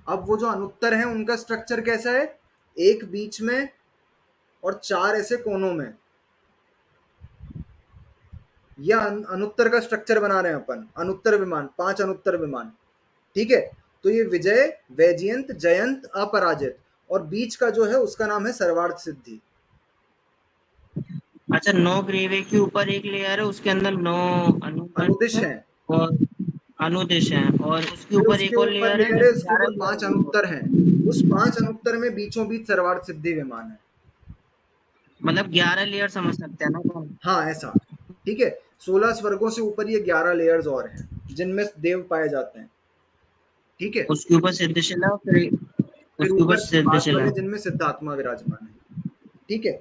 अब वो जो अनुत्तर हैं उनका स्ट्रक्चर कैसा है? एक बीच में और 4 ऐसे कोनों में, यह अनुत्तर का स्ट्रक्चर बना रहे हैं अपन, अनुत्तर विमान, 5 अनुत्तर विमान, ठीक है। तो ये विजय, वैजयंत, जयंत, अपराजित, और बीच का जो है उसका नाम है सर्वार्थ सिद्धि। अच्छा, 9 ग्रेविए के ऊपर एक लेयर है, उसके अंदर 9 अनुगण अनुदिश है है, और अनुदेश है, और उसके फिर ऊपर उसके एक और ऊपर लेयर है लेयर है, जिसमें उसके 11 ऊपर लेयर 5 है। अनुत्तर हैं। उस 5 अनुत्तर में बीचों बीच सर्वार्थ सिद्धि विमान है, मतलब 11 लेयर समझ सकते हैं ना? हाँ ऐसा, ठीक है। 16 स्वर्गों से ऊपर ये 11 लेयर्स और हैं जिनमें देव पाए जाते हैं, ठीक है। उसके ऊपर सिद्धशिला, फिर फिर उसके ऊपर ऊपर सिद्धशिला। वातवलय जिनमें सिद्धात्मा विराजमान है, ठीक है।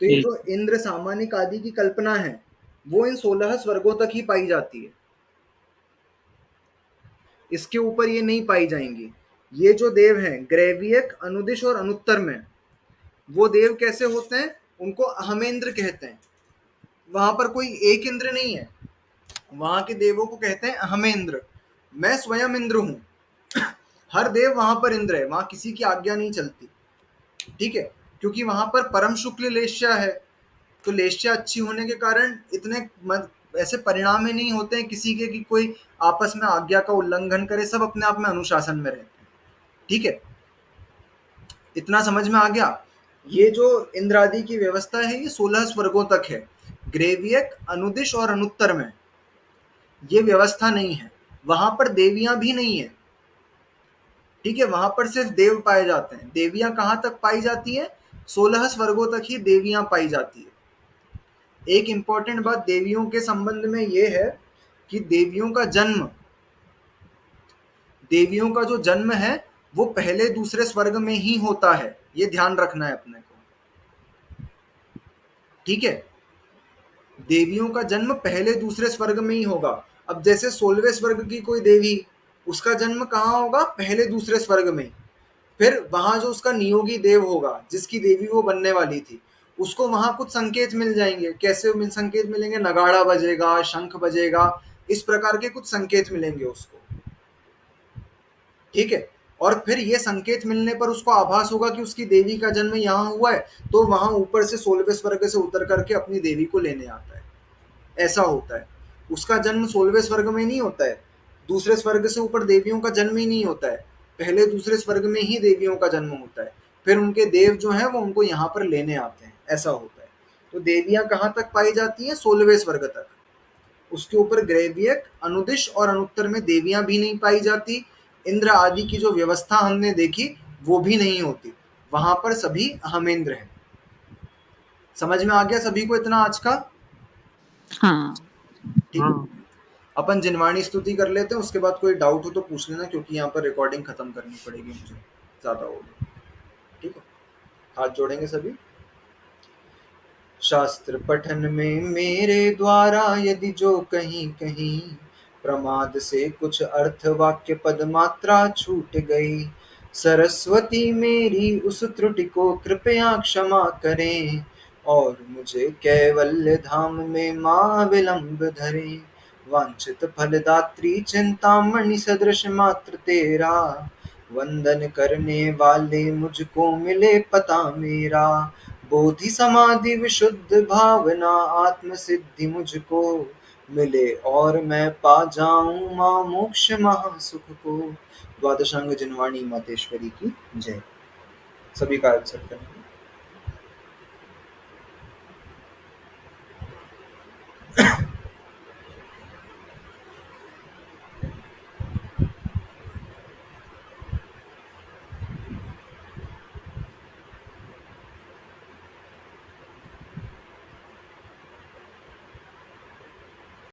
तो ये ठीक। जो इंद्र सामानिक आदि की कल्पना है वो इन 16 स्वर्गों तक ही पाई जाती है, इसके ऊपर ये नहीं पाई जाएंगी। ये जो देव हैं ग्रैवियक, अनुदिश और अनुत्तर में, वो देव कैसे होते हैं? उनको अहमेंद्र कहते हैं। वहां पर कोई एक इंद्र नहीं है, वहां के देवों को कहते हैं अहमेंद्र। मैं स्वयं इंद्र हूं। हर देव वहां पर इंद्र है, वहां किसी की आज्ञा नहीं चलती, ठीक है, क्योंकि वहां पर परम शुक्ल लेश्या है। तो लेश्या अच्छी होने के कारण इतने ऐसे परिणाम ही नहीं होते हैं किसी के कि कोई आपस में आज्ञा का उल्लंघन करे, सब अपने आप में अनुशासन में रहते हैं, ठीक है। इतना समझ में आ गया? ये जो इंद्र आदि की व्यवस्था है ये 16 स्वर्गों तक है। ग्रेवियक, अनुदिश और अनुत्तर में ये व्यवस्था नहीं है। वहां पर देवियां भी नहीं है, ठीक है, वहां पर सिर्फ देव पाए जाते हैं। देवियां कहां तक पाई जाती हैं? 16 स्वर्गों तक ही देवियां पाई जाती है। एक इंपॉर्टेंट बात देवियों के संबंध में यह है कि देवियों का जो जन्म है वो पहले दूसरे स्वर्ग में ही होता है, ये ध्यान रखना है अपने को, ठीक है। देवियों का जन्म पहले दूसरे स्वर्ग में ही होगा। अब जैसे 16वें स्वर्ग की कोई देवी, उसका जन्म कहाँ होगा? पहले दूसरे स्वर्ग में। फिर वहां जो उसका नियोगी देव होगा, जिसकी देवी वो बनने वाली थी, उसको वहां कुछ संकेत मिल जाएंगे। कैसे संकेत मिलेंगे? नगाड़ा बजेगा, शंख बजेगा, इस प्रकार के कुछ संकेत मिलेंगे उसको, ठीक है। और फिर ये संकेत मिलने पर उसको आभास होगा कि उसकी देवी का जन्म यहाँ हुआ है, तो वहां ऊपर से 16वें स्वर्ग से उतर करके अपनी देवी को लेने आता है। ऐसा होता है। उसका जन्म 16वें स्वर्ग में नहीं होता है, दूसरे स्वर्ग से ऊपर देवियों का जन्म ही नहीं होता है, पहले दूसरे स्वर्ग में ही देवियों का जन्म होता है। फिर उनके देव जो हैं वो उनको यहाँ पर लेने आते हैं, ऐसा होता है। तो देवियां कहाँ तक पाई जाती हैं? 16वें स्वर्ग तक। उसके ऊपर ग्रैवियक, अनुदिश और अनुत्तर में देवियां भी नहीं पाई जाती। इंद्र आदि की जो व्यवस्था हमने देखी वो भी नहीं होती, वहां पर सभी अहमेंद्र हैं। समझ में आ गया सभी को इतना आज का? हाँ। ठीक है। अपन जिनवाणी स्तुति कर लेते हैं, उसके बाद कोई डाउट हो तो पूछ लेना, क्योंकि यहाँ पर रिकॉर्डिंग खत्म करनी पड़ेगी मुझे, ज्यादा हो गया, ठीक है। हाथ जोड़ेंगे सभी। शास्त्र पठन में मेरे द्वारा यदि जो कहीं कहीं प्रमाद से कुछ अर्थ वाक्य पद मात्रा छूट गई, सरस्वती मेरी उस त्रुटि को कृपया क्षमा करें, और मुझे कैवल्य धाम में मां विलंब धरे। वांछित फलदात्री चिंतामणि सदृश मात्र तेरा, वंदन करने वाले मुझको मिले पता मेरा। बोधि समाधि विशुद्ध भावना आत्म सिद्धि मुझको मिले, और मैं पा जाऊं मां मोक्ष महासुख को। द्वादशांग जिनवाणी मातेश्वरी की जय। सभी का आंसर करें।